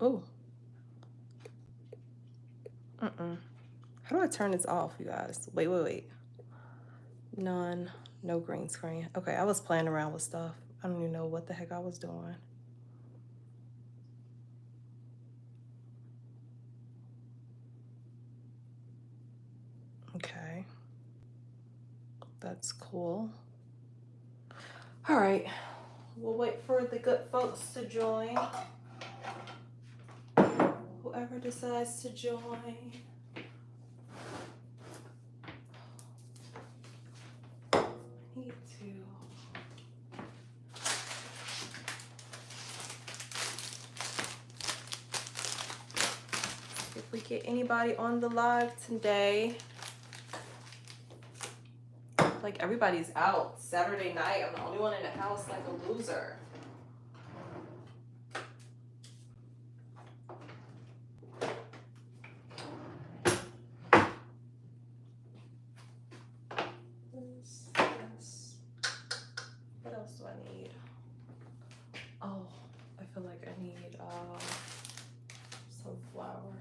Oh. How do I turn this off, you guys? Wait. None. No green screen. Okay, I was playing around with stuff. I don't even know what the heck I was doing. Okay. That's cool. All right. We'll wait for the good folks to join. Whoever decides to join. I need to. If we get anybody on the live today. Like everybody's out Saturday night. I'm the only one in the house like a loser. What else do I need? Oh, I feel like I need some flour.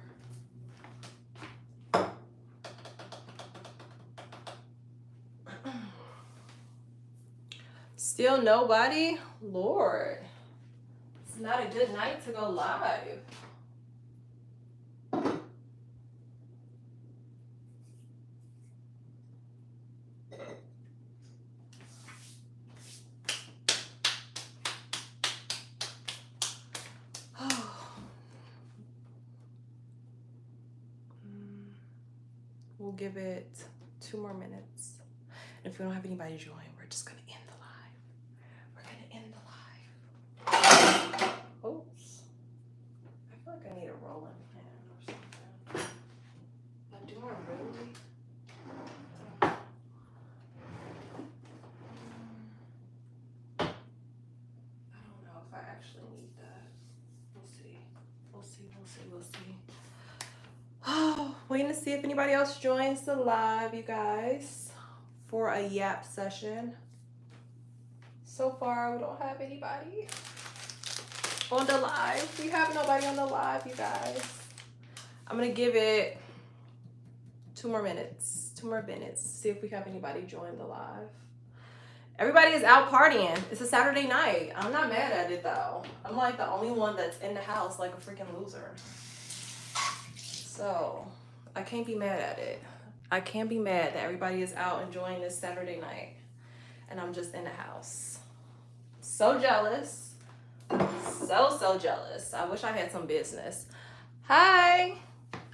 Still nobody? Lord, it's not a good night to go live. We'll give it 2 more minutes. And if we don't have anybody join, we're just gonna end the live. We're gonna end the live. Oops. I feel like I need a rolling pin or something. But do I really? I don't know if I actually need that. We'll see. Oh, waiting to see if anybody else joins the live, you guys, for a yap session. So far, we don't have anybody on the live. We have nobody on the live, you guys. I'm gonna give it 2 more minutes. 2 more minutes. See if we have anybody join the live. Everybody is out partying. It's a Saturday night. I'm not mad at it though. I'm like the only one that's in the house like a freaking loser. So I can't be mad at it. I can't be mad that everybody is out enjoying this Saturday night and I'm just in the house. So jealous. So jealous. I wish I had some business. Hi.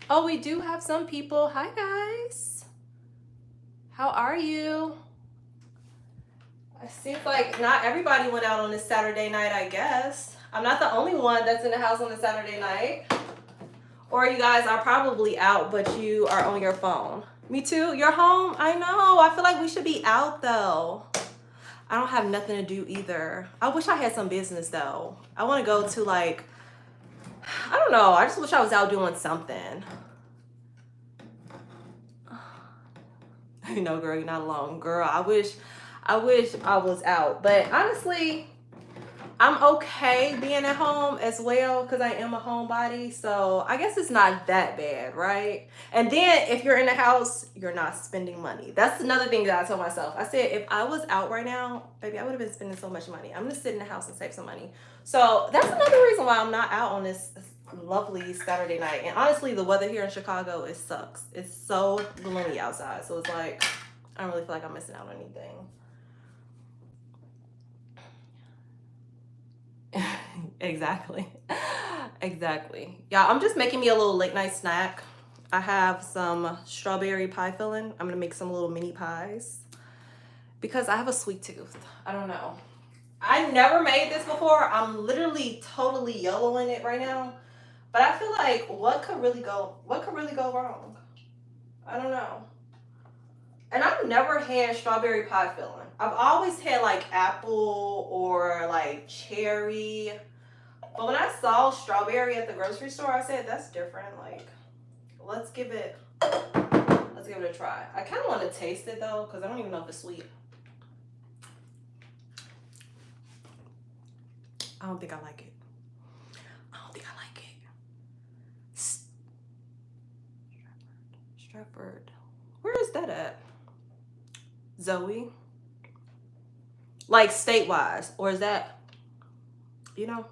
Oh, we do have some people. Hi guys. How are you? It seems like not everybody went out on this Saturday night, I guess. I'm not the only one that's in the house on a Saturday night. Or you guys are probably out, but you are on your phone. Me too. You're home? I know. I feel like we should be out though. I don't have nothing to do either. I wish I had some business though. I want to go to like, I don't know. I just wish I was out doing something. You know, girl, you're not alone. Girl, I wish I was out. But honestly, I'm okay being at home as well because I am a homebody. So I guess it's not that bad, right? And then if you're in the house, you're not spending money. That's another thing that I told myself. I said, if I was out right now, baby, I would have been spending so much money. I'm going to sit in the house and save some money. So that's another reason why I'm not out on this lovely Saturday night. And honestly, the weather here in Chicago, it sucks. It's so gloomy outside. So it's like, I don't really feel like I'm missing out on anything. Exactly. Yeah, I'm just making me a little late night snack. I have some strawberry pie filling. I'm gonna make some little mini pies because I have a sweet tooth. I don't know. I never made this before. I'm literally totally yellowing it right now. But I feel like what could really go wrong? I don't know. And I've never had strawberry pie filling. I've always had like apple or like cherry. But when I saw strawberry at the grocery store, I said, that's different. Like, let's give it a try. I kind of want to taste it though, because I don't even know if it's sweet. I don't think I like it. Stratford. Where is that at? Zoe? Like state-wise, or is that, you know,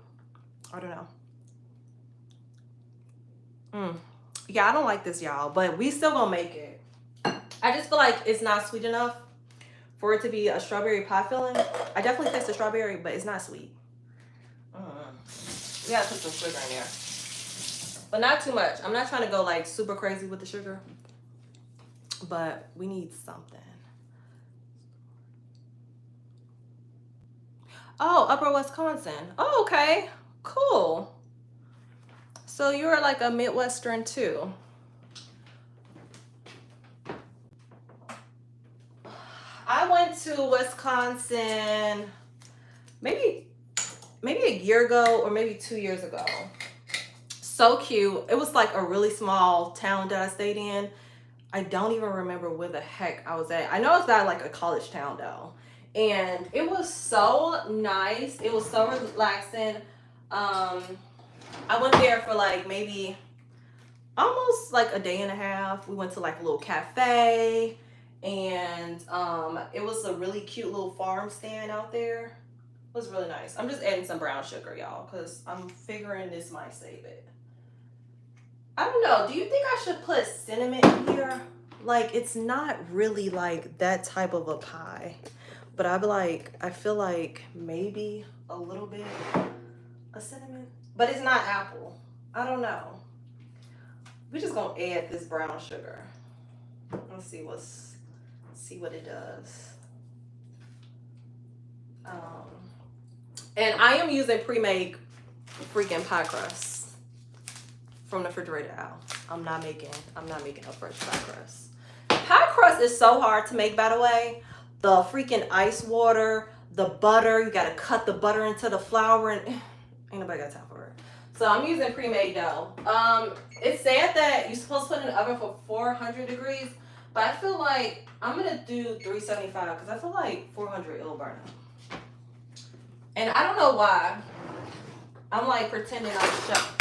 I don't know. Yeah, I don't like this, y'all, but we still gonna make it. I just feel like it's not sweet enough for it to be a strawberry pie filling. I definitely taste the strawberry, but it's not sweet. We gotta put some sugar in there, but not too much. I'm not trying to go like super crazy with the sugar, but we need something. Oh, Upper Wisconsin. Oh, okay, cool. So you're like a Midwestern too. I went to Wisconsin maybe a year ago or maybe 2 years ago. So cute. It was like a really small town that I stayed in. I don't even remember where the heck I was at. I know it's not like a college town though. And it was so nice. It was so relaxing. I went there for like maybe almost like a day and a half. We went to like a little cafe, and it was a really cute little farm stand out there. It was really nice. I'm just adding some brown sugar, y'all, because I'm figuring this might save it. I don't know. Do you think I should put cinnamon in here? Like, it's not really like that type of a pie, but I feel like maybe a little bit of cinnamon, but it's not apple. I don't know. We're just gonna add this brown sugar. Let's see what it does. And I am using pre-made freaking pie crust from the refrigerator out. I'm not making a fresh pie crust. Pie crust is so hard to make, by the way. The freaking ice water, the butter, you gotta cut the butter into the flour, and ain't nobody got time for it. So I'm using pre-made dough. It's sad that you're supposed to put it in the oven for 400 degrees, but I feel like I'm gonna do 375 because I feel like 400 it'll burn up. And I don't know why. I'm like pretending I'm a chef.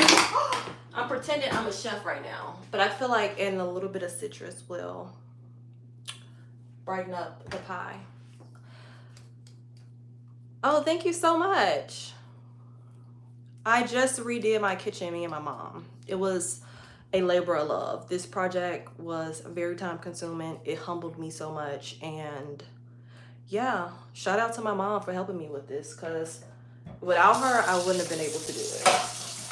I'm pretending I'm a chef right now, but I feel like adding a little bit of citrus will brighten up the pie. Oh, thank you so much. I just redid my kitchen, me and my mom. It was a labor of love. This project was very time consuming. It humbled me so much. And yeah, shout out to my mom for helping me with this, because without her, I wouldn't have been able to do it.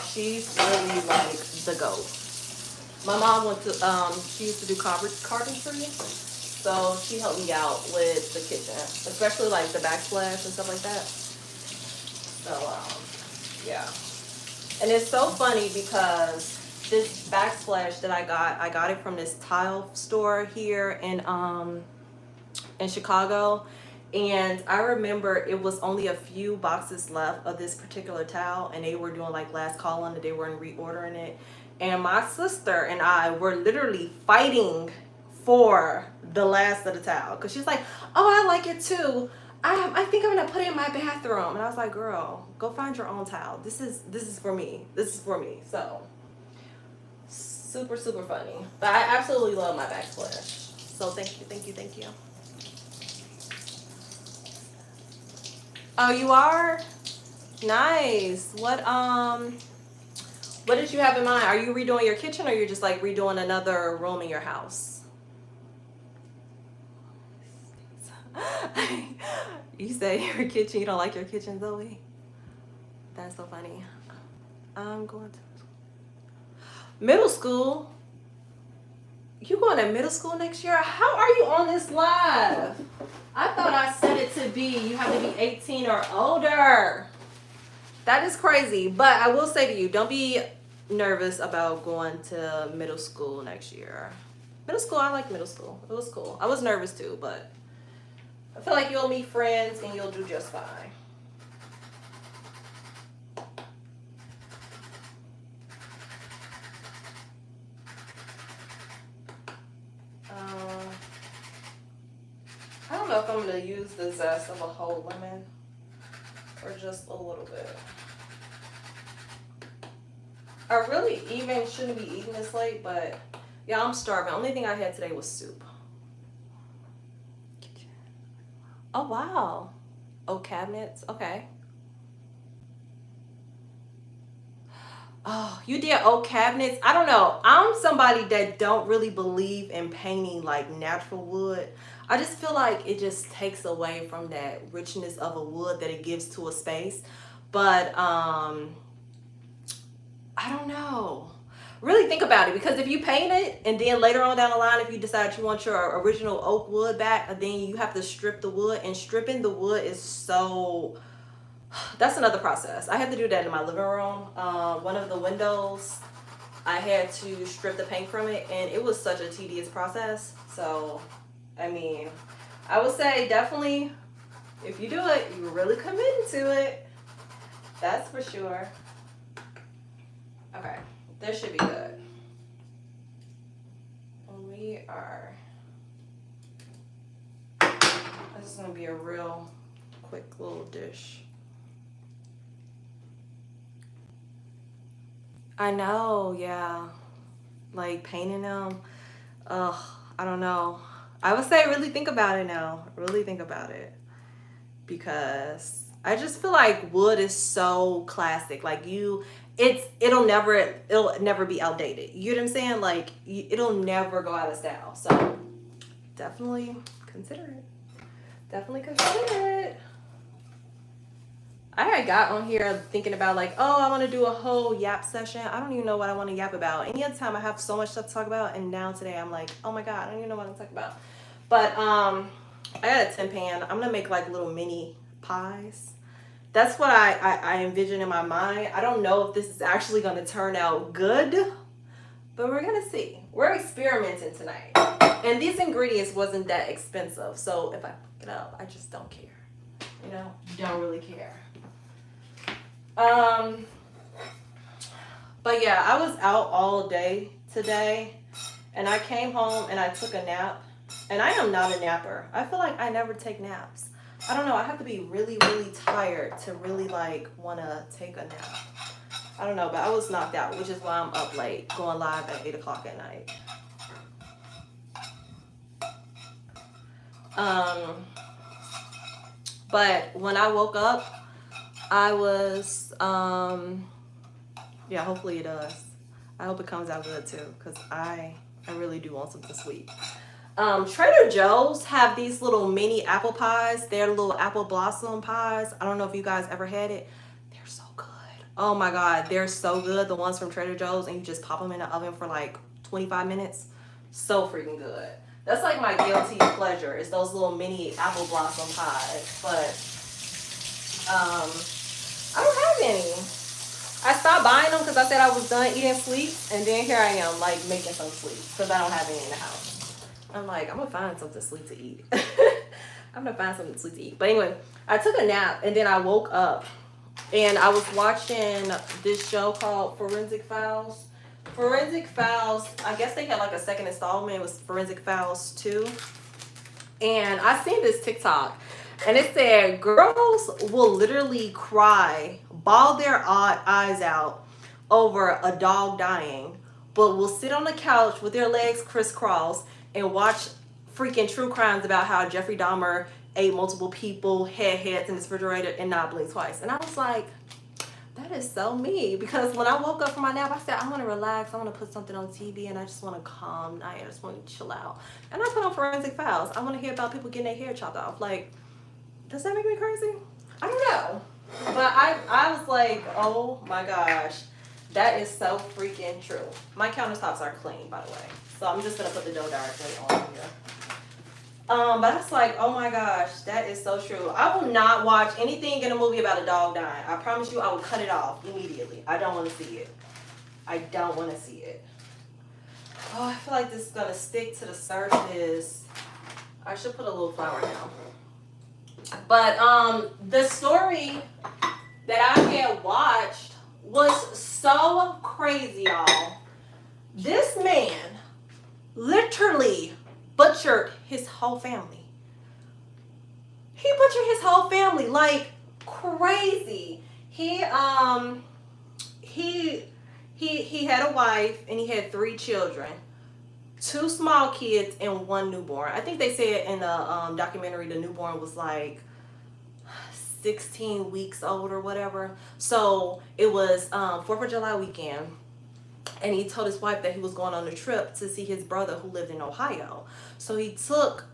She's really like the GOAT. My mom went to, she used to do carpentry. So she helped me out with the kitchen, especially like the backsplash and stuff like that. So, yeah. And it's so funny because this backsplash that I got it from this tile store here in Chicago. And I remember it was only a few boxes left of this particular towel, and they were doing like last call on it. They weren't reordering it. And my sister and I were literally fighting for the last of the towel, because she's like, oh, I like it too. I think I'm gonna put it in my bathroom. And I was like, girl, go find your own towel. This is for me. This is for me. So super, super funny. But I absolutely love my backsplash. So thank you. Oh, you are? Nice. What did you have in mind? Are you redoing your kitchen, or you're just like redoing another room in your house? You say your kitchen, you don't like your kitchen, Zoe? That's so funny. I'm going to middle school. You going to middle school next year? How are you on this live? I thought I set it to be you have to be 18 or older. That is crazy. But I will say to you, don't be nervous about going to middle school next year. Middle school, I like middle school. It was cool. I was nervous too, but I feel like you'll meet friends and you'll do just fine. I don't know if I'm going to use the zest of a whole lemon or just a little bit. I really even shouldn't be eating this late, but Yeah, I'm starving. Only thing I had today was soup. Oh, wow. Oh, cabinets. Okay. Oh, you did oak cabinets. I don't know. I'm somebody that don't really believe in painting like natural wood. I just feel like it just takes away from that richness of a wood that it gives to a space. But I don't know. Really think about it, because if you paint it and then later on down the line, if you decide you want your original oak wood back, then you have to strip the wood, and stripping the wood is so, that's another process. I had to do that in my living room. One of the windows, I had to strip the paint from it, and it was such a tedious process. So, I mean, I would say definitely, if you do it, you're really committed to it. That's for sure. Okay, this should be good. We are, this is gonna be a real quick little dish. I know, yeah. Like painting them. Ugh, I don't know. I would say really think about it now. Really think about it. Because I just feel like wood is so classic. Like it'll never be outdated. You know what I'm saying? Like it'll never go out of style. So definitely consider it. Definitely consider it. I had got on here thinking about like, oh, I want to do a whole yap session. I don't even know what I want to yap about. Any other time I have so much stuff to talk about, and now today I'm like, oh my god, I don't even know what I'm talking about. But I got a tin pan. I'm gonna make like little mini pies. That's what I envision in my mind. I don't know if this is actually gonna turn out good, but we're gonna see. We're experimenting tonight, and these ingredients wasn't that expensive. So if I pick it up, I just don't care. You know, don't really care. But yeah, I was out all day today, and I came home and I took a nap, and I am not a napper. I feel like I never take naps. I don't know, I have to be really, really tired to really like want to take a nap. I don't know, but I was knocked out, which is why I'm up late, going live at 8 o'clock at night. But when I woke up, I was, yeah, hopefully it does. I hope it comes out good too, because I really do want something sweet. Trader Joe's have these little mini apple pies. They're little apple blossom pies. I don't know if you guys ever had it. They're so good. Oh my god, they're so good. The ones from Trader Joe's, and you just pop them in the oven for like 25 minutes. So freaking good. That's like my guilty pleasure, is those little mini apple blossom pies. But I don't have any. I stopped buying them because I said I was done eating sweets, and then here I am like making some sweets because I don't have any in the house. I'm like, I'm gonna find something sweet to eat. I'm gonna find something sweet to eat. But anyway, I took a nap, and then I woke up, and I was watching this show called Forensic Files. Forensic Files, I guess they had like a second installment. It was Forensic Files 2. And I seen this TikTok, and it said girls will literally cry, bawl their eyes out over a dog dying, but will sit on the couch with their legs crisscrossed and watch freaking true crimes about how Jeffrey Dahmer ate multiple people, had heads in his refrigerator, and not blink twice. And I was like, that is so me. Because when I woke up from my nap, I said, I want to relax. I want to put something on TV, and I just want to calm night. I just want to chill out. And I put on Forensic Files. I want to hear about people getting their hair chopped off. Like, does that make me crazy? I don't know. But I was like, oh my gosh. That is so freaking true. My countertops are clean, by the way. So I'm just going to put the dough directly on here. But I was like, oh my gosh, that is so true. I will not watch anything in a movie about a dog dying. I promise you, I will cut it off immediately. I don't want to see it. I don't want to see it. Oh, I feel like this is going to stick to the surface. I should put a little flour down. But the story that I had watched was so crazy, y'all. This man literally butchered his whole family. He butchered his whole family like crazy. He had a wife and he had 3 children. 2 small kids and 1 newborn. I think they said in the documentary the newborn was like 16 weeks old or whatever. So it was 4th of July weekend, and he told his wife that he was going on a trip to see his brother who lived in Ohio. So he took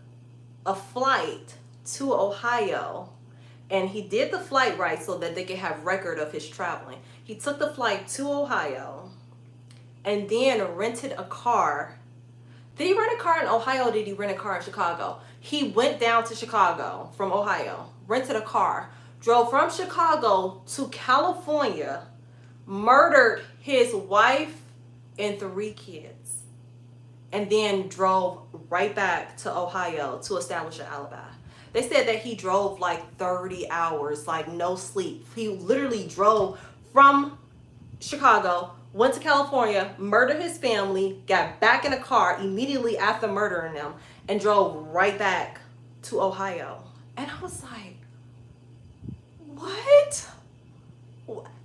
a flight to Ohio, and he did the flight right so that they could have record of his traveling. He took the flight to Ohio and then rented a car. Did he rent a car in Ohio or did he rent a car in Chicago? He went down to Chicago from Ohio, rented a car, drove from Chicago to California, murdered his wife and 3 kids, and then drove right back to Ohio to establish an alibi. They said that he drove like 30 hours, like no sleep. He literally drove from Chicago, went to California, murdered his family, got back in a car immediately after murdering them, and drove right back to Ohio. And I was like, what?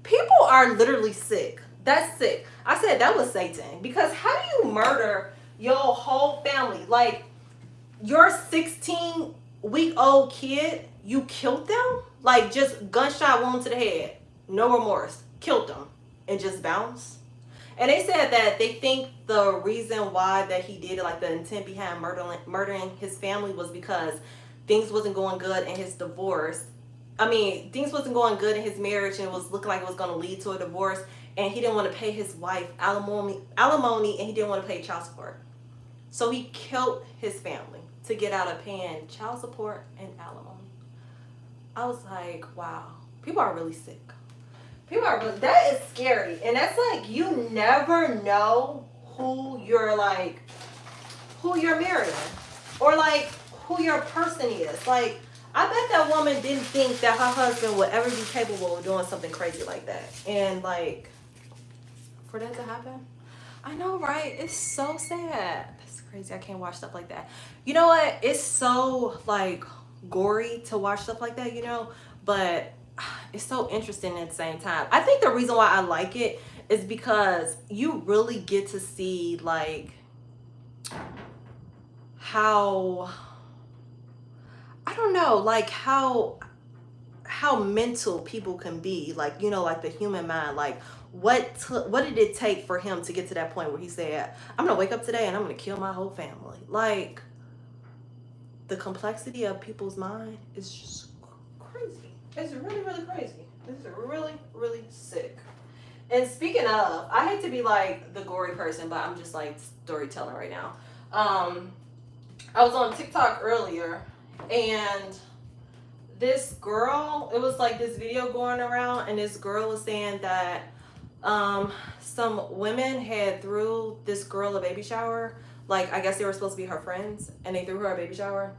People are literally sick. That's sick. I said that was Satan. Because how do you murder your whole family? Like, your 16-week-old kid, you killed them? Like, just gunshot wound to the head. No remorse. Killed them. And just bounced? And they said that they think the reason why that he did it, like the intent behind murdering his family, was because things wasn't going good in his divorce. I mean, things wasn't going good in his marriage, and it was looking like it was going to lead to a divorce. And he didn't want to pay his wife alimony, and he didn't want to pay child support. So he killed his family to get out of paying child support and alimony. I was like, wow, people are really sick. People are really, that is scary. And that's like, you never know who you're marrying, or like who your person is. Like, I bet that woman didn't think that her husband would ever be capable of doing something crazy like that. And like, for that to happen, I know, right? It's so sad. That's crazy. I can't watch stuff like that. You know what? It's so like gory to watch stuff like that, you know, but it's so interesting at the same time. I think the reason why I like it is because you really get to see like how, I don't know, like how mental people can be, like, you know, like the human mind. Like, what did it take for him to get to that point where he said, I'm gonna wake up today and I'm gonna kill my whole family? Like, the complexity of people's mind is just crazy. It's really, really crazy. It's really, really sick. And speaking of, I hate to be like the gory person, but I'm just like storytelling right now. I was on TikTok earlier, and this girl, it was like this video going around, and this girl was saying that some women had threw this girl a baby shower. Like, I guess they were supposed to be her friends, and they threw her a baby shower,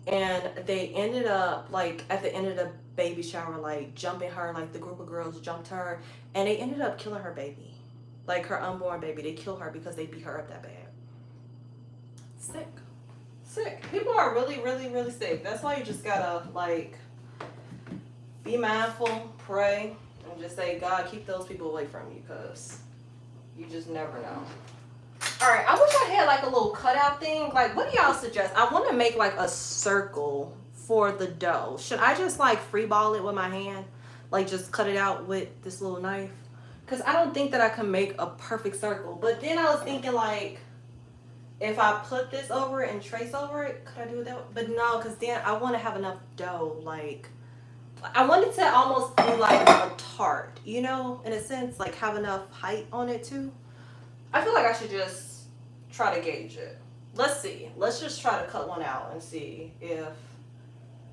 and they ended up, like, at the end of the baby shower, like, jumping her. Like, the group of girls jumped her, and they ended up killing her baby, like her unborn baby. They killed her because they beat her up that bad. Sick. People are really, really, really sick. That's why you just gotta, like, be mindful, pray, and just say, God, keep those people away from you, because you just never know. All right, I wish I had like a little cutout thing. Like, what do y'all suggest? I want to make like a circle for the dough. Should I just like free ball it with my hand? Like, just cut it out with this little knife? Because I don't think that I can make a perfect circle. But then I was thinking, like, if I put this over it and trace over it, could I do it that way? But no, because then I want to have enough dough. Like, I want it to almost be like a tart, you know, in a sense, like have enough height on it too. I feel like I should just try to gauge it. Let's see. Let's just try to cut one out and see if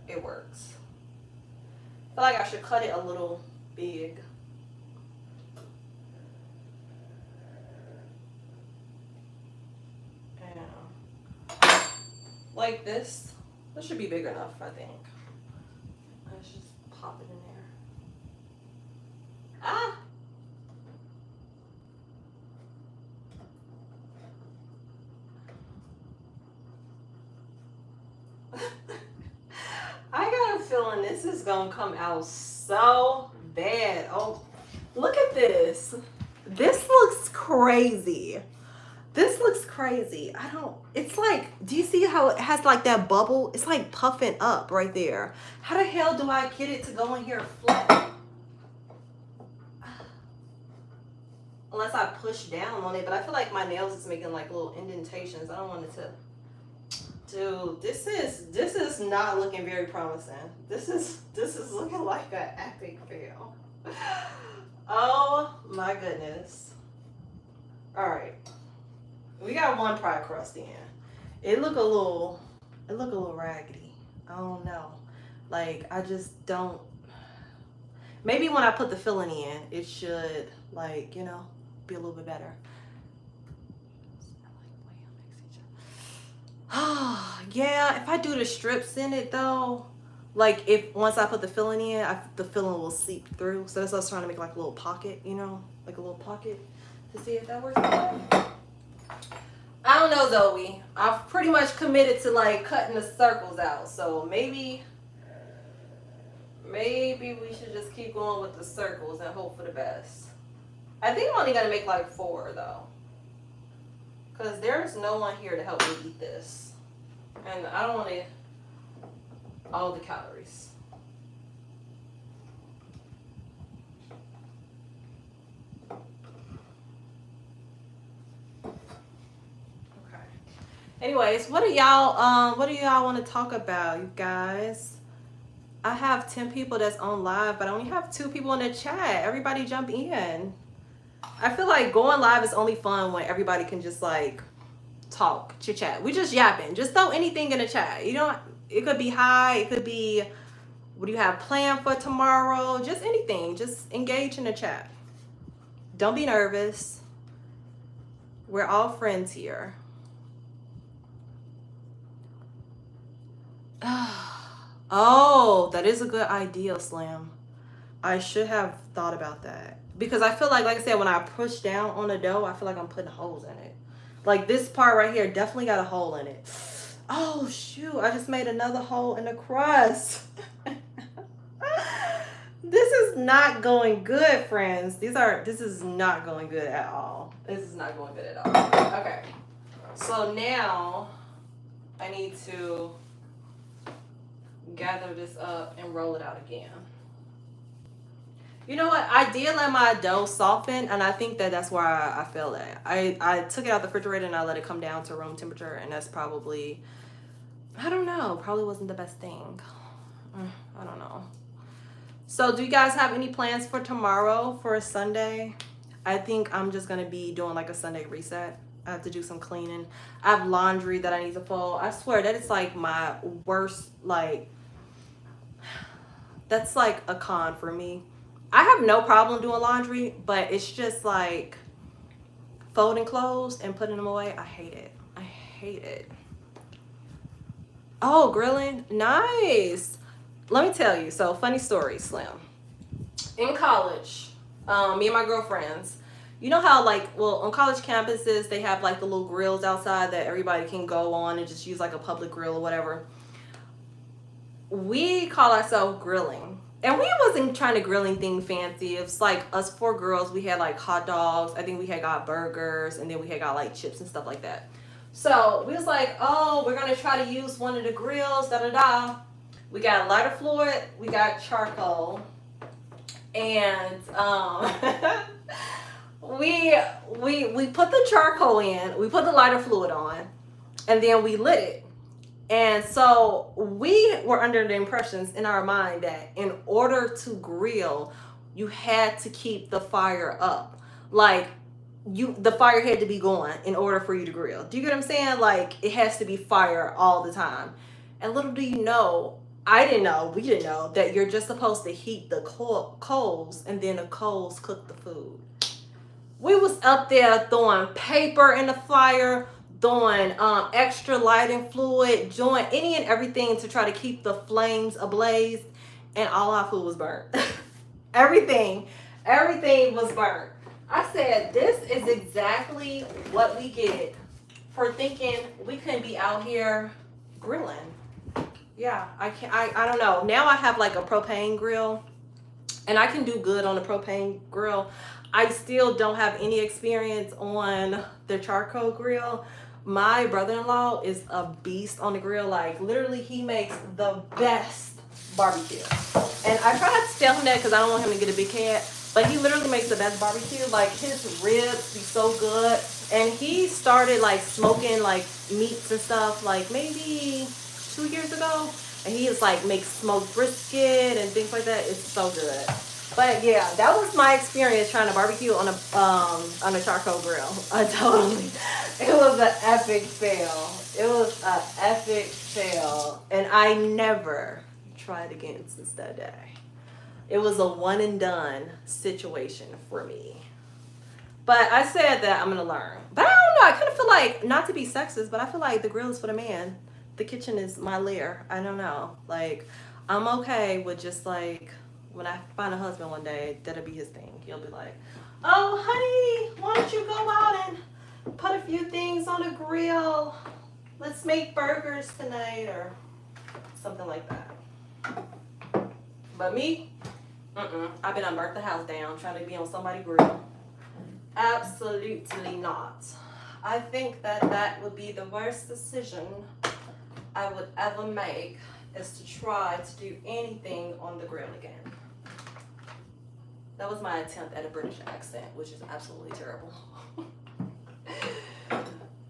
it works. I feel like I should cut it a little big. Yeah. Like this. This should be big enough, I think. Let's just pop it in there. Ah! I got a feeling this is gonna come out so bad. Oh, look at this. This looks crazy. This looks crazy. I don't, it's like, do you see how it has like that bubble? It's like puffing up right there. How the hell do I get it to go in here flat? Unless I push down on it, but I feel like my nails is making like little indentations. I don't want it to. Dude, this is not looking very promising. This is looking like an epic fail. Oh my goodness. All right. We got one pie crust in. It look a little raggedy. I don't know. Like, I just don't. Maybe when I put the filling in, it should, like, you know, be a little bit better. Yeah, if I do the strips in it though, like if once I put the filling in, the filling will seep through. So that's what I was trying to make, like a little pocket, you know, like a little pocket to see if that works. I don't know, Zoe. I've pretty much committed to like cutting the circles out. So maybe we should just keep going with the circles and hope for the best. I think I'm only gonna make like 4 though, because there's no one here to help me eat this, and I don't want to all the calories. Anyways, what do y'all want to talk about, you guys? I have 10 people that's on live, but I only have 2 people in the chat. Everybody jump in. I feel like going live is only fun when everybody can just like talk, chit chat. We just yapping. Just throw anything in the chat. You know, it could be hi, it could be what do you have planned for tomorrow? Just anything. Just engage in the chat. Don't be nervous. We're all friends here. Oh, that is a good idea, Slam. I should have thought about that. Because I feel like I said, when I push down on the dough, I feel like I'm putting holes in it. Like this part right here definitely got a hole in it. Oh, shoot. I just made another hole in the crust. This is not going good, friends. This is not going good at all. This is not going good at all. Okay. So now I need to gather this up and roll it out again. You know what? I did let my dough soften, and I think that's where I failed at. I took it out the refrigerator and I let it come down to room temperature, and that's probably, I don't know, probably wasn't the best thing. I don't know. So do you guys have any plans for tomorrow, for a Sunday? I think I'm just going to be doing like a Sunday reset. I have to do some cleaning. I have laundry that I need to fold. I swear that is like my worst, like, that's like a con for me. I have no problem doing laundry, but it's just like folding clothes and putting them away. I hate it. I hate it. Oh, grilling. Nice. Let me tell you. So, funny story, Slim. In college, me and my girlfriends, you know how like, well, on college campuses, they have like the little grills outside that everybody can go on and just use like a public grill or whatever. We call ourselves grilling. And we wasn't trying to grill anything fancy. It was like us 4 girls. We had like hot dogs. I think we had got burgers, and then we had got like chips and stuff like that. So we was like, oh, we're gonna try to use one of the grills. Da da da. We got lighter fluid. We got charcoal, and we put the charcoal in. We put the lighter fluid on, and then we lit it. And so we were under the impressions in our mind that in order to grill, you had to keep the fire up. Like the fire had to be going in order for you to grill. Do you get what I'm saying? Like it has to be fire all the time. And little do you know, we didn't know that you're just supposed to heat the coals, and then the coals cook the food. We was up there throwing paper in the fire, throwing extra lighting fluid, doing any and everything to try to keep the flames ablaze, and all our food was burnt. everything was burnt. I said, this is exactly what we get for thinking we couldn't be out here grilling. Yeah, I don't know. Now I have like a propane grill, and I can do good on the propane grill. I still don't have any experience on the charcoal grill. My brother-in-law is a beast on the grill. Like, literally, he makes the best barbecue. And I try not to tell him that because I don't want him to get a big head. But he literally makes the best barbecue. Like, his ribs be so good. And he started, like, smoking, like, meats and stuff, like, maybe 2 years ago. And he just, like, makes smoked brisket and things like that. It's so good. But yeah, that was my experience trying to barbecue on a charcoal grill. It was an epic fail. It was an epic fail, and I never tried again since that day. It was a one and done situation for me. But I said that I'm gonna learn. But I don't know. I kind of feel like, not to be sexist, but I feel like the grill is for the man. The kitchen is my lair. I don't know. Like, I'm okay with just like, when I find a husband one day, that'll be his thing. He'll be like, oh, honey, why don't you go out and put a few things on the grill? Let's make burgers tonight or something like that. But me, I've been burnt the house down trying to be on somebody's grill. Absolutely not. I think that would be the worst decision I would ever make, is to try to do anything on the grill again. That was my attempt at a British accent, which is absolutely terrible.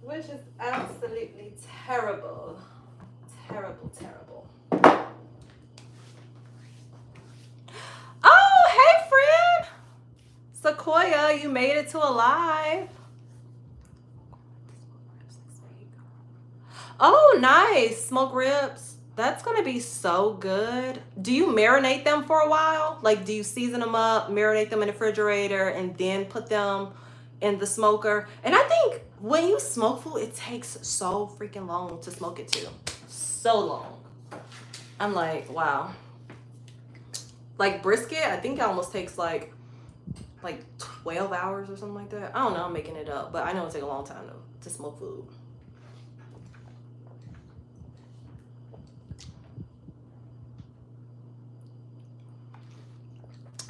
Which is absolutely terrible. Terrible, terrible. Oh, hey, friend! Sequoia, you made it to a live. Oh, nice. Smoked ribs. That's going to be so good. Do you marinate them for a while? Like, do you season them up, marinate them in the refrigerator, and then put them in the smoker? And I think when you smoke food, it takes so freaking long to smoke it too. So long. I'm like, wow. Like brisket, I think it almost takes like 12 hours or something like that. I don't know, I'm making it up, but I know it takes a long time to smoke food.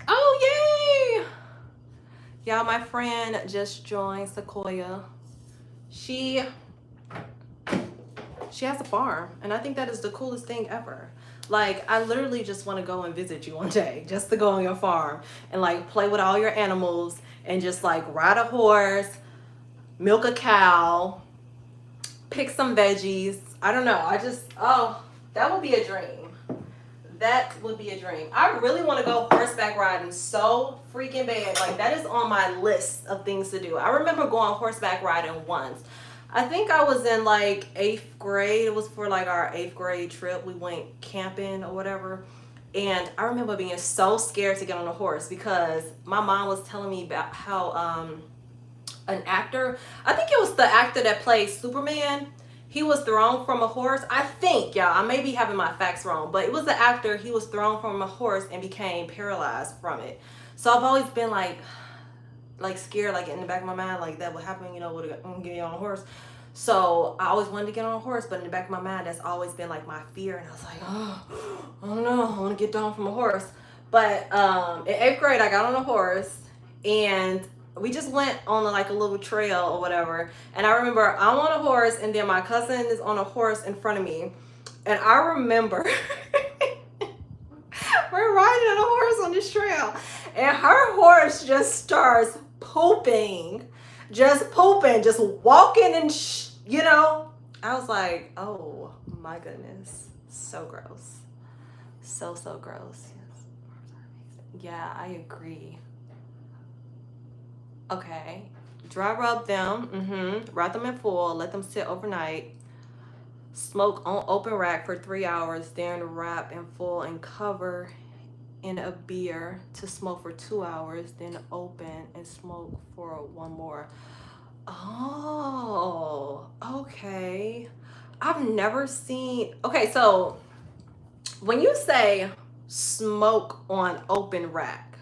Oh, yay! Y'all, my friend just joined, Sequoia. She has a farm, and I think that is the coolest thing ever. Like, I literally just want to go and visit you one day, just to go on your farm and like play with all your animals and just like ride a horse, milk a cow, pick some veggies. I don't know. That would be a dream. That would be a dream. I really want to go horseback riding so freaking bad. Like, that is on my list of things to do. I remember going horseback riding once. I think I was in like 8th grade. It was for like our 8th grade trip. We went camping or whatever. And I remember being so scared to get on a horse because my mom was telling me about how an actor, I think it was the actor that played Superman, he was thrown from a horse. I think, y'all, I may be having my facts wrong, but it was the actor. He was thrown from a horse and became paralyzed from it. So I've always been like scared, like in the back of my mind, like that would happen, you know, would get on a horse. So I always wanted to get on a horse, but in the back of my mind, that's always been like my fear. And I was like, oh, I don't know, I want to get down from a horse. But in 8th grade, I got on a horse and we just went on like a little trail or whatever. And I remember I'm on a horse and then my cousin is on a horse in front of me. And I remember we're riding on a horse on this trail and her horse just starts pooping, just walking and you know. I was like, oh my goodness, so gross. So gross. Yes. Yeah, I agree. Okay, dry rub them, wrap them in foil, let them sit overnight, smoke on open rack for 3 hours, then wrap in foil and cover in a beer to smoke for 2 hours, then open and smoke for 1 more. Oh, okay. I've never seen, okay, so when you say smoke on open rack,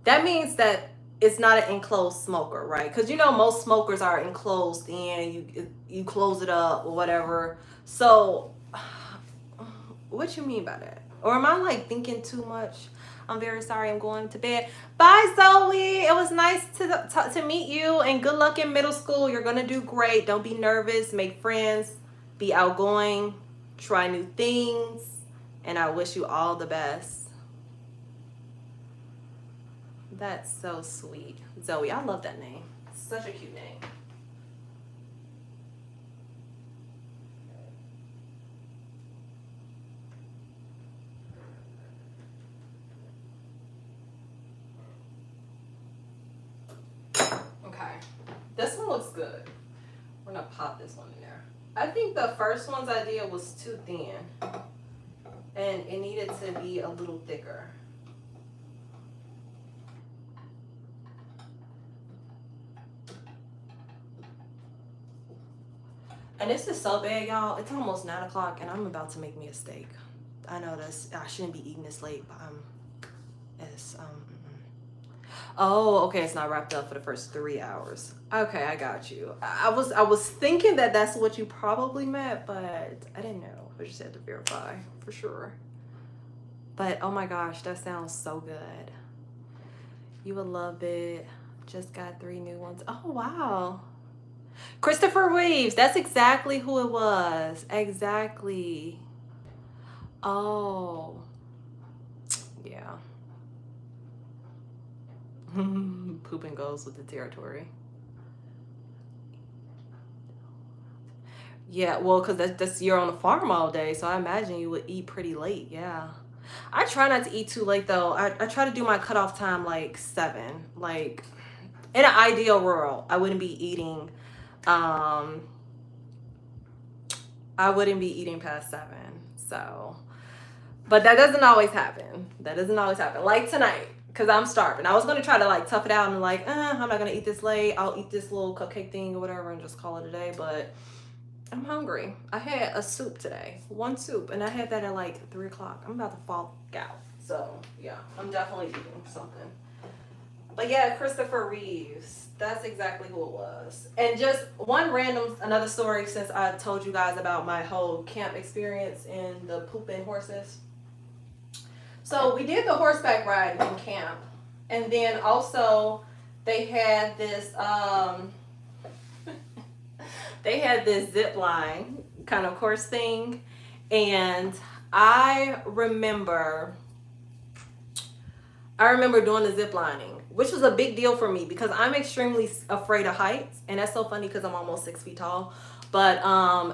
that means that it's not an enclosed smoker, right? Because you know most smokers are enclosed in, you close it up or whatever. So what you mean by that? Or am I like thinking too much? I'm very sorry. I'm going to bed. Bye, Zoe. It was nice to meet you, and good luck in middle school. You're going to do great. Don't be nervous. Make friends. Be outgoing. Try new things. And I wish you all the best. That's so sweet. Zoe, I love that name. Such a cute name. Okay, this one looks good. We're gonna pop this one in there. I think the first one's idea was too thin, and it needed to be a little thicker. And this is so bad, y'all. It's almost 9 o'clock, and I'm about to make me a steak. I know I shouldn't be eating this late, but Oh, okay, it's not wrapped up for the first 3 hours. Okay, I got you. I was thinking that that's what you probably meant, but I didn't know. I just had to verify for sure. But oh my gosh, that sounds so good. You would love it. Just got 3 new ones. Oh wow. Christopher Reeves. That's exactly who it was. Exactly. Oh. Yeah. Pooping goes with the territory. Yeah, well, because that's you're on the farm all day, so I imagine you would eat pretty late. Yeah. I try not to eat too late though. I try to do my cutoff time like 7. Like in an ideal world, I wouldn't be eating I wouldn't be eating past 7. So, but that doesn't always happen. That doesn't always happen. Like tonight, because I'm starving. I was going to try to like tough it out and like, I'm not going to eat this late. I'll eat this little cupcake thing or whatever and just call it a day. But I'm hungry. I had a soup today. 1 soup. And I had that at like 3 o'clock. I'm about to fall out. So, yeah. I'm definitely eating something. But yeah, Christopher Reeves. That's exactly who it was. And just another story since I told you guys about my whole camp experience in the pooping horses. So we did the horseback ride in camp. And then also they had this zip line kind of course thing. And I remember doing the zip lining, which was a big deal for me because I'm extremely afraid of heights. And that's so funny because I'm almost 6 feet tall. But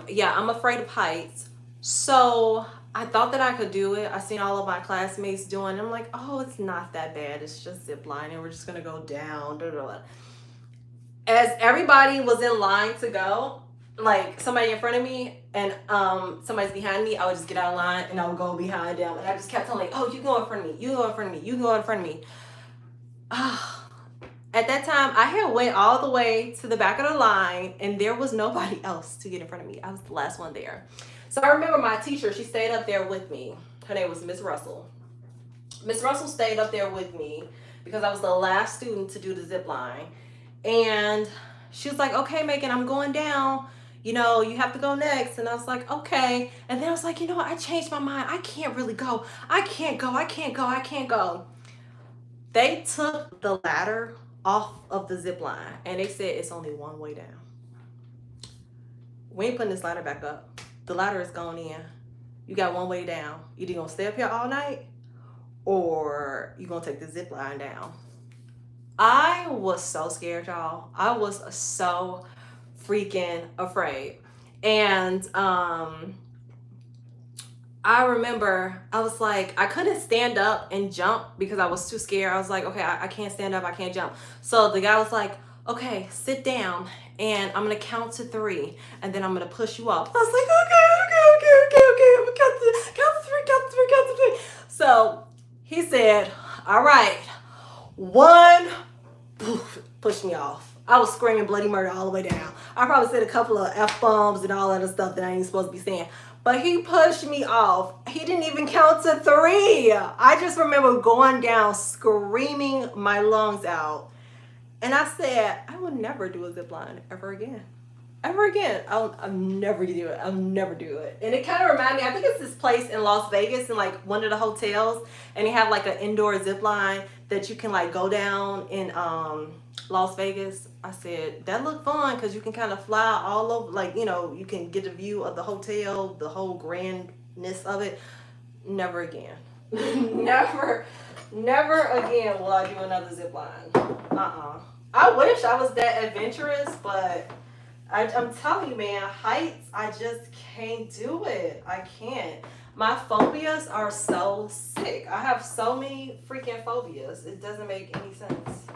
yeah, I'm afraid of heights. So I thought that I could do it. I seen all of my classmates doing it. I'm like, oh, it's not that bad. It's just zip lining. We're just going to go down. As everybody was in line to go, like somebody in front of me and somebody's behind me, I would just get out of line and I would go behind them. And I just kept telling, like, oh, you go in front of me. You go in front of me. You go in front of me. At that time, I had went all the way to the back of the line and there was nobody else to get in front of me. I was the last one there. So I remember my teacher, she stayed up there with me. Her name was Miss Russell. Miss Russell stayed up there with me because I was the last student to do the zip line. And she was like, okay, Megan, I'm going down. You know, you have to go next. And I was like, okay. And then I was like, you know what? I changed my mind. I can't really go. I can't go. They took the ladder off of the zip line and they said it's only one way down. We ain't putting this ladder back up. The ladder is going in. You got one way down. Either you're gonna stay up here all night or you're gonna take the zip line down. I was so scared, y'all. I was so freaking afraid. And I remember I was like, I couldn't stand up and jump because I was too scared. I was like, okay, I can't stand up, I can't jump. So the guy was like, okay, sit down and I'm gonna count to 3 and then I'm gonna push you off. I was like, okay. I'm gonna count to 3. So he said, all right, 1, push me off. I was screaming bloody murder all the way down. I probably said a couple of F-bombs and all that other stuff that I ain't supposed to be saying. But he pushed me off. He didn't even count to 3. I just remember going down, screaming my lungs out. And I said, I will never do a zip line ever again. Ever again. I'll never do it. I'll never do it. And it kind of reminded me, I think it's this place in Las Vegas in like one of the hotels, and they have like an indoor zip line that you can like go down in Las Vegas. I said that looked fun because you can kind of fly all over, like, you know, you can get a view of the hotel, the whole grandness of it. Never again. never, never again will I do another zip line. I wish I was that adventurous, but I'm telling you, man, heights, I just can't do it. I can't. My phobias are so sick. I have so many freaking phobias. It doesn't make any sense.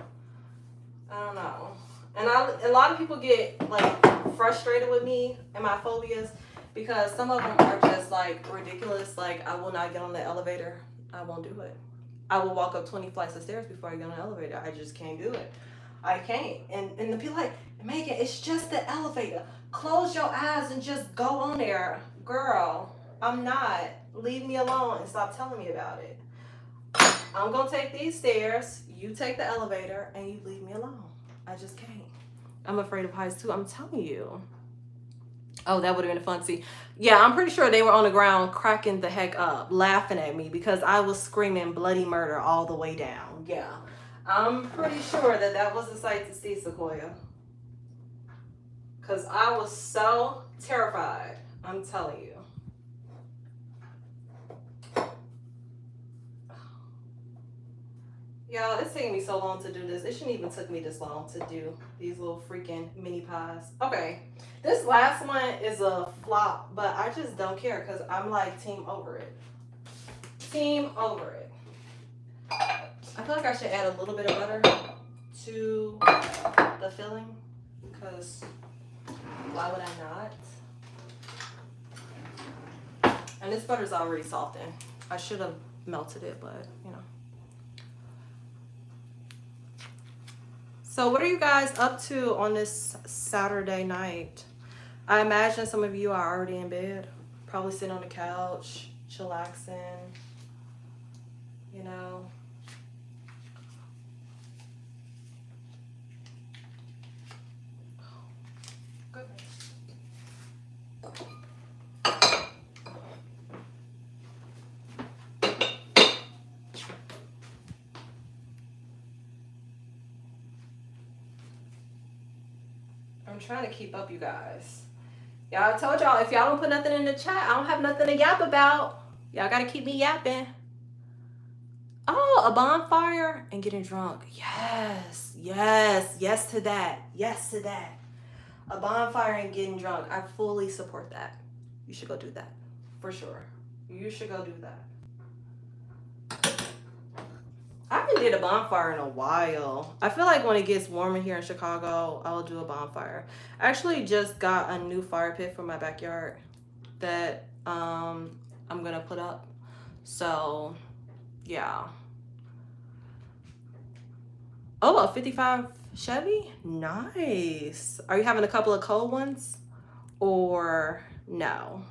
I don't know. And a lot of people get like frustrated with me and my phobias because some of them are just like ridiculous. Like, I will not get on the elevator. I won't do it. I will walk up 20 flights of stairs before I get on the elevator. I just can't do it. I can't. And the people like, Megan, it's just the elevator. Close your eyes and just go on there. Girl, I'm not. Leave me alone and stop telling me about it. I'm going to take these stairs. You take the elevator and you leave me alone. I just can't. I'm afraid of heights too. I'm telling you. Oh, that would have been fun to see. Yeah, I'm pretty sure they were on the ground cracking the heck up, laughing at me because I was screaming bloody murder all the way down. Yeah. I'm pretty sure that was a sight to see, Sequoia. Because I was so terrified. I'm telling you. Y'all, it's taking me so long to do this. It shouldn't even took me this long to do these little freaking mini pies. Okay, this last one is a flop, but I just don't care because I'm like team over it. Team over it. I feel like I should add a little bit of butter to the filling because why would I not? And this butter's already softened. I should have melted it, but you know. So what are you guys up to on this Saturday night? I imagine some of you are already in bed, probably sitting on the couch, chillaxing, you know. I'm trying to keep up, you guys. Y'all, I told y'all, if y'all don't put nothing in the chat, I don't have nothing to yap about. Y'all gotta keep me yapping. Oh, a bonfire and getting drunk. Yes, yes, yes to that. Yes to that. A bonfire and getting drunk. I fully support that. You should go do that. For sure. You should go do that. I haven't did a bonfire in a while. I feel like when it gets warmer here in Chicago, I'll do a bonfire. I actually just got a new fire pit for my backyard that I'm gonna put up. So yeah. Oh, a 55 Chevy? Nice. Are you having a couple of cold ones or no?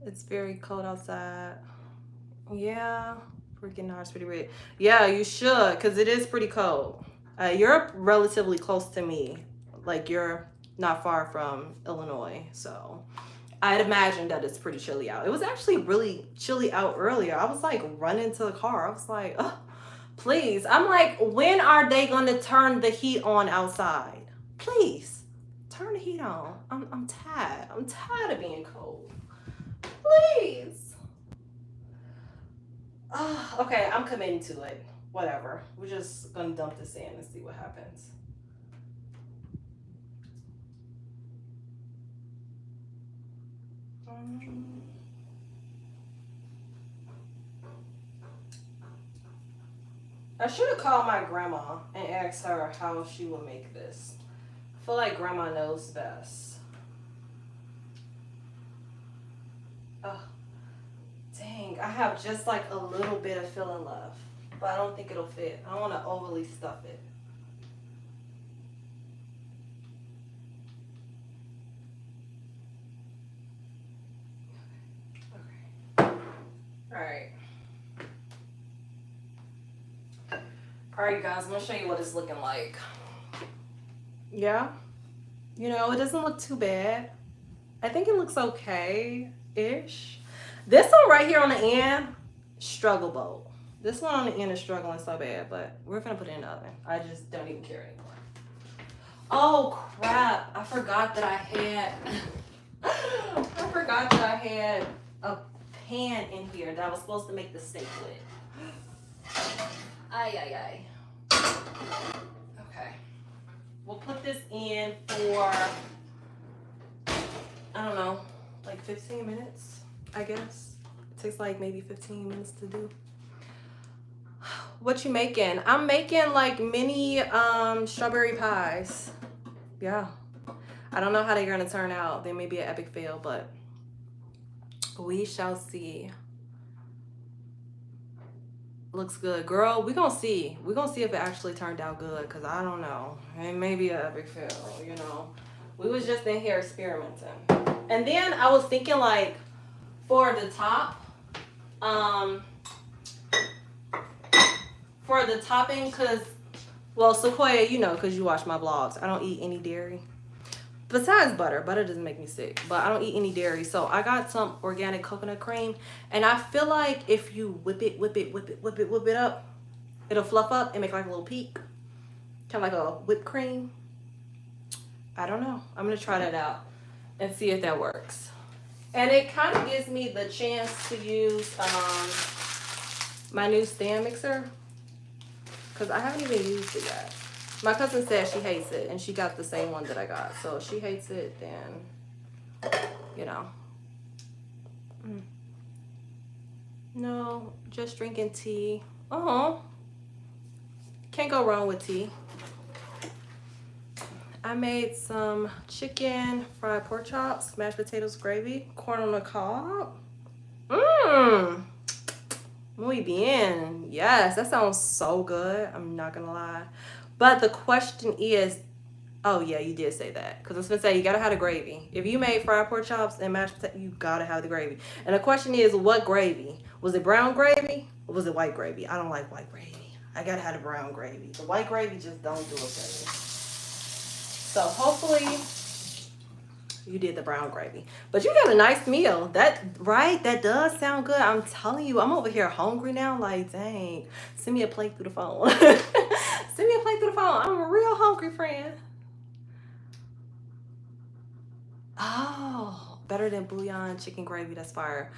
It's very cold outside. Yeah. Freaking hard, pretty red. Yeah, you should, because it is pretty cold. You're relatively close to me. Like, you're not far from Illinois, so I'd imagine that it's pretty chilly out. It was actually really chilly out earlier. I was like running to the car. I was like, oh, please. I'm like, when are they going to turn the heat on outside? Please, turn the heat on. I'm tired. I'm tired of being cold. Please. Oh, okay, I'm committing to it. Whatever. We're just gonna dump this in and see what happens. I should have called my grandma and asked her how she would make this. I feel like grandma knows best. Oh, dang, I have just like a little bit of filling left, but I don't think it'll fit. I don't want to overly stuff it. Okay. All right. All right, guys, I'm gonna show you what it's looking like. Yeah. You know, it doesn't look too bad. I think it looks okay-ish. This one right here on the end, struggle boat. This one on the end is struggling so bad, but we're gonna put it in the oven. I just don't even care anymore. Oh crap! I forgot that I had. I forgot that I had a pan in here that I was supposed to make the steak with. Ay ay ay. Okay. We'll put this in for, I don't know, like 15 minutes, I guess. It takes like maybe 15 minutes to do. What you making? I'm making like mini strawberry pies. Yeah. I don't know how they're gonna turn out. They may be an epic fail, but we shall see. Looks good. Girl, we gonna see. We gonna see if it actually turned out good, because I don't know. It may be an epic fail, you know. We was just in here experimenting. And then I was thinking like for the top, for the topping, because, well, Sequoia, you know, because you watch my vlogs, I don't eat any dairy. Besides butter. Butter doesn't make me sick, but I don't eat any dairy. So I got some organic coconut cream, and I feel like if you whip it up, it'll fluff up and make like a little peak. Kind of like a whipped cream. I don't know. I'm going to try that out and see if that works. And it kind of gives me the chance to use my new stand mixer, because I haven't even used it yet. My cousin said she hates it, and she got the same one that I got. So if she hates it, then, you know. No, just drinking tea. Can't go wrong with tea. I made some chicken, fried pork chops, mashed potatoes, gravy, corn on the cob. Muy bien. Yes, that sounds so good. I'm not gonna lie. But the question is, oh yeah, you did say that. Because I was gonna say, you gotta have the gravy. If you made fried pork chops and mashed potatoes, you gotta have the gravy. And the question is, what gravy? Was it brown gravy or was it white gravy? I don't like white gravy. I gotta have the brown gravy. The white gravy just don't do it for me. So hopefully you did the brown gravy. But you got a nice meal. Right? That does sound good. I'm telling you, I'm over here hungry now. Like, dang. Send me a plate through the phone. Send me a plate through the phone. I'm a real hungry friend. Oh, better than bouillon chicken gravy. That's fire.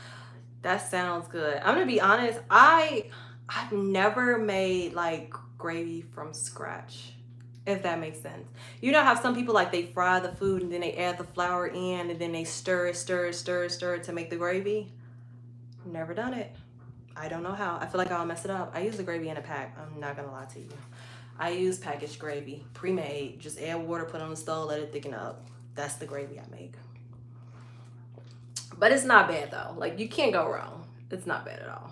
That sounds good. I'm gonna be honest. I've never made like gravy from scratch, if that makes sense. You know how some people like they fry the food and then they add the flour in and then they stir it to make the gravy? Never done it. I don't know how. I feel like I'll mess it up. I use the gravy in a pack. I'm not gonna lie to you. I use packaged gravy, pre-made. Just add water, put it on the stove, let it thicken up. That's the gravy I make. But it's not bad though. Like, you can't go wrong. It's not bad at all.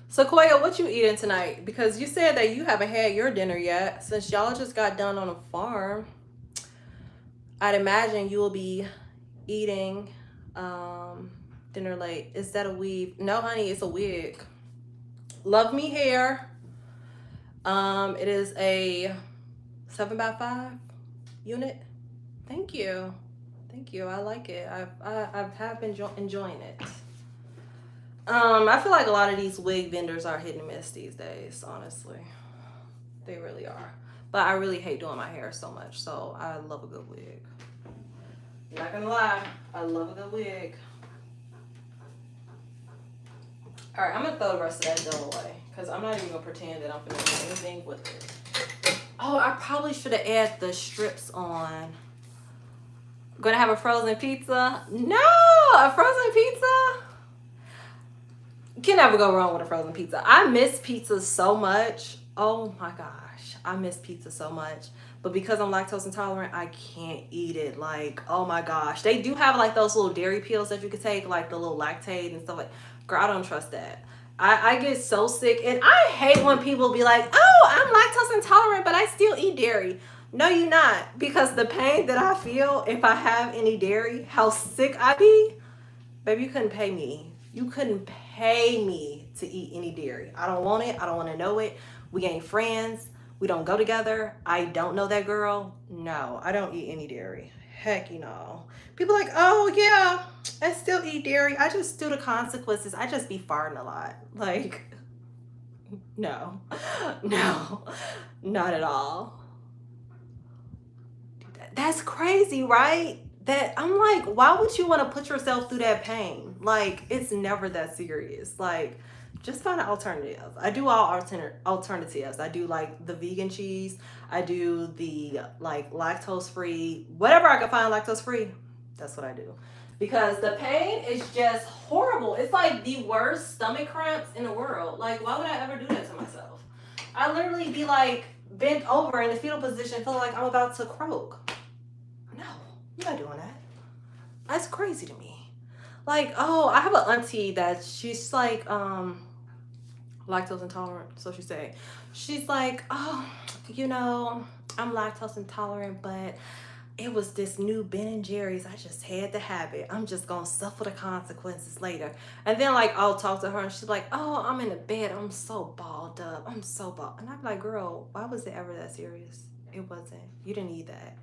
Sequoia, what you eating tonight? Because you said that you haven't had your dinner yet. Since y'all just got done on a farm, I'd imagine you will be eating dinner late. Is that a weave? No, honey, it's a wig. Love Me Hair. It is a 7x5 unit. Thank you. Thank you. I like it. I have been enjoying it. I feel like a lot of these wig vendors are hit and miss these days, honestly. They really are. But I really hate doing my hair so much, so I love a good wig. I'm not gonna lie, I love a good wig. All right, I'm gonna throw the rest of that dough away, because I'm not even gonna pretend that I'm gonna do anything with it. Oh, I probably should have added the strips on. Gonna have a frozen pizza? No, a frozen pizza? You can never go wrong with a frozen pizza. I miss pizza so much. Oh my gosh, I miss pizza so much. But because I'm lactose intolerant, I can't eat it. Like, oh my gosh. They do have like those little dairy pills that you could take, like the little lactate and stuff like. Girl, I don't trust that. I get so sick, and I hate when people be like, oh, I'm lactose intolerant, but I still eat dairy. No, you're not, because the pain that I feel if I have any dairy, how sick I be, baby, you couldn't pay me. You couldn't pay me to eat any dairy. I don't want it. I don't want to know it. We ain't friends. We don't go together. I don't know that girl. No, I don't eat any dairy. Heck, People like, oh yeah, I still eat dairy. I just do the consequences. I just be farting a lot. Like, no, no, not at all. That's crazy, right? That I'm like, why would you want to put yourself through that pain? Like, it's never that serious. Like, just find an alternative. I do all alternatives. I do like the vegan cheese. I do the like lactose free, whatever I can find lactose free. That's what I do. Because the pain is just horrible. It's like the worst stomach cramps in the world. Like, why would I ever do that to myself? I literally be like bent over in the fetal position, feeling like I'm about to croak. No, you're not doing that. That's crazy to me. Like, oh, I have an auntie that she's like lactose intolerant, so she say. She's like, oh, I'm lactose intolerant, but it was this new Ben and Jerry's. I just had to have it. I'm just gonna suffer the consequences later. And then like I'll talk to her and she's like, oh, I'm in the bed. I'm so balled up. I'm so balled. And I'm like, girl, why was it ever that serious? It wasn't. You didn't eat that.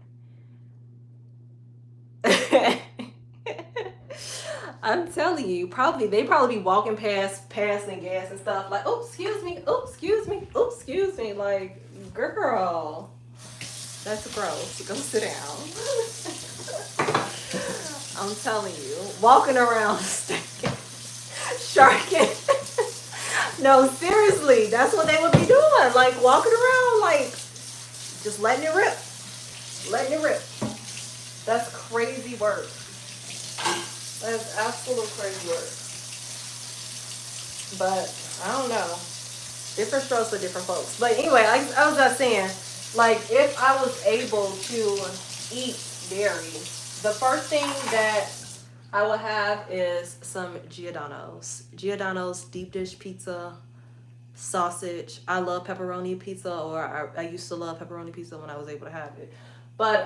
I'm telling you, they probably be walking passing gas and stuff like, oh, excuse me, oh, excuse me, oh, excuse me. Like, girl. That's gross. Go sit down. I'm telling you. Walking around sharking. No, seriously. That's what they would be doing. Like walking around like just letting it rip. Letting it rip. That's crazy work. That's absolute crazy work. But I don't know. Different strokes for different folks. But anyway, I was just saying, like, if I was able to eat dairy, the first thing that I would have is some Giordano's. Giordano's deep dish pizza, sausage. I love pepperoni pizza, or I used to love pepperoni pizza when I was able to have it. But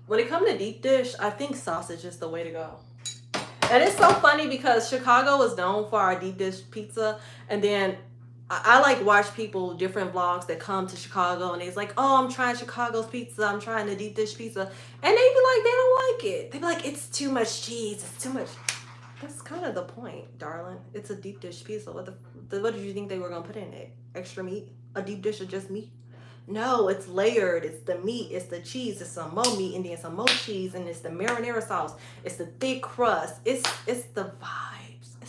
when it comes to deep dish, I think sausage is the way to go. And it's so funny because Chicago is known for our deep dish pizza, and then I like watch people, different vlogs that come to Chicago and they's like, oh, I'm trying Chicago's pizza. I'm trying the deep dish pizza. And they be like, they don't like it. They be like, it's too much cheese. It's too much. That's kind of the point, darling. It's a deep dish pizza. What did you think they were going to put in it? Extra meat? A deep dish of just meat? No, it's layered. It's the meat. It's the cheese. It's some more meat and then some more cheese. And it's the marinara sauce. It's the thick crust. It's the vibe.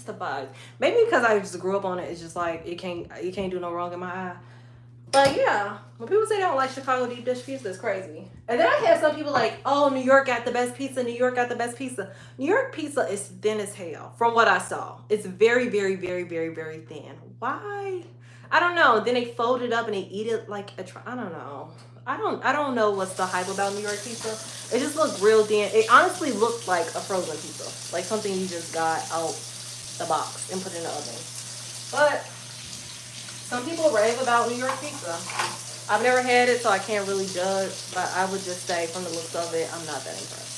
The vibes. Maybe because I just grew up on it, it's just like you can't do no wrong in my eye. But yeah, when people say they don't like Chicago deep dish pizza, it's crazy. And then I have some people like, oh, New York got the best pizza. New York got the best pizza. New York pizza is thin as hell, from what I saw. It's very, very, very, very, very thin. Why? I don't know. Then they fold it up and they eat it like I don't know. I don't know what's the hype about New York pizza. It just looked real thin. It honestly looked like a frozen pizza, like something you just got out the box and put in the oven. But some people rave about New York pizza. I've never had it, so I can't really judge, but I would just say from the looks of it, I'm not that impressed.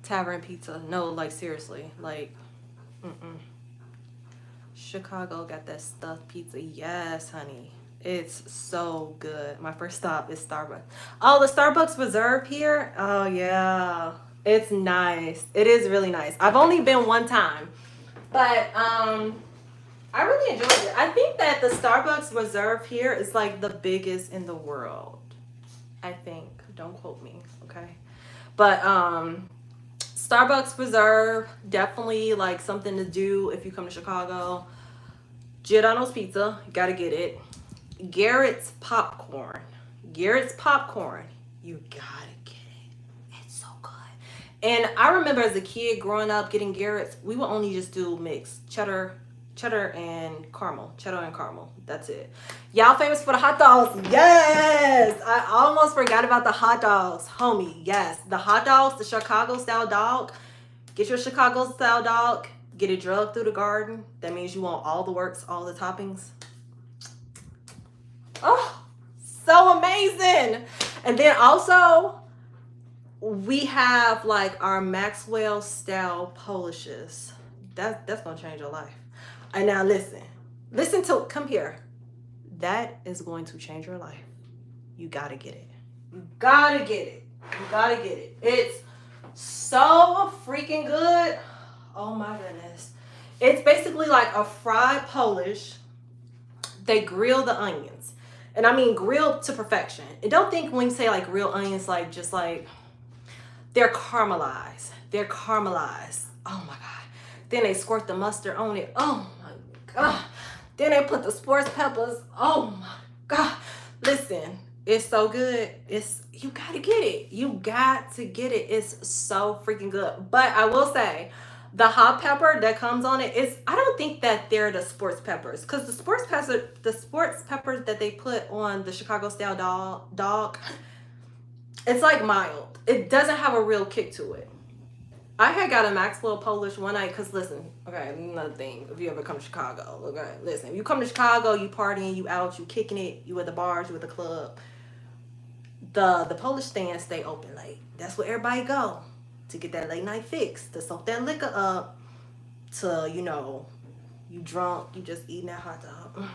Tavern pizza. No, like seriously. Like, Chicago got that stuffed pizza. Yes, honey. It's so good. My first stop is Starbucks. Oh, the Starbucks Reserve here? Oh, yeah. It's nice. It is really nice. I've only been one time. But I really enjoyed it. I think that the Starbucks Reserve here is like the biggest in the world. I think. Don't quote me, okay? But Starbucks Reserve, definitely like something to do if you come to Chicago. Giordano's Pizza, you gotta get it. Garrett's popcorn. Garrett's popcorn. You gotta get it. It's so good. And I remember as a kid growing up getting Garrett's, we would only just do mixed cheddar and caramel. Cheddar and caramel. That's it. Y'all famous for the hot dogs. Yes. I almost forgot about the hot dogs. Homie, yes. The hot dogs, the Chicago style dog. Get your Chicago style dog. Get it drugged through the garden. That means you want all the works, all the toppings. Oh, so amazing. And then also, we have like our Maxwell style polishes. That's gonna change your life. And now listen to, come here. That is going to change your life. You gotta get it. You gotta get it. You gotta get it. It's so freaking good. Oh my goodness. It's basically like a fried polish. They grill the onions. And I mean grilled to perfection. And don't think when you say like real onions, like just like they're caramelized. They're caramelized. Oh my God. Then they squirt the mustard on it. Oh my God. Then they put the sports peppers. Oh my God. Listen, it's so good. You gotta get it. You got to get it. It's so freaking good. But I will say, the hot pepper that comes on it is, I don't think that they're the sports peppers, because the sports peppers that they put on the Chicago style dog, it's like mild. It doesn't have a real kick to it. I had got a Maxwell Polish one night, because listen, okay, another thing, if you ever come to Chicago, okay, listen, if you come to Chicago, you partying, you out, you kicking it, you at the bars, you at the club, the Polish stands stay open late. That's where everybody go to get that late night fix, to soak that liquor up, to, you drunk, you just eating that hot dog.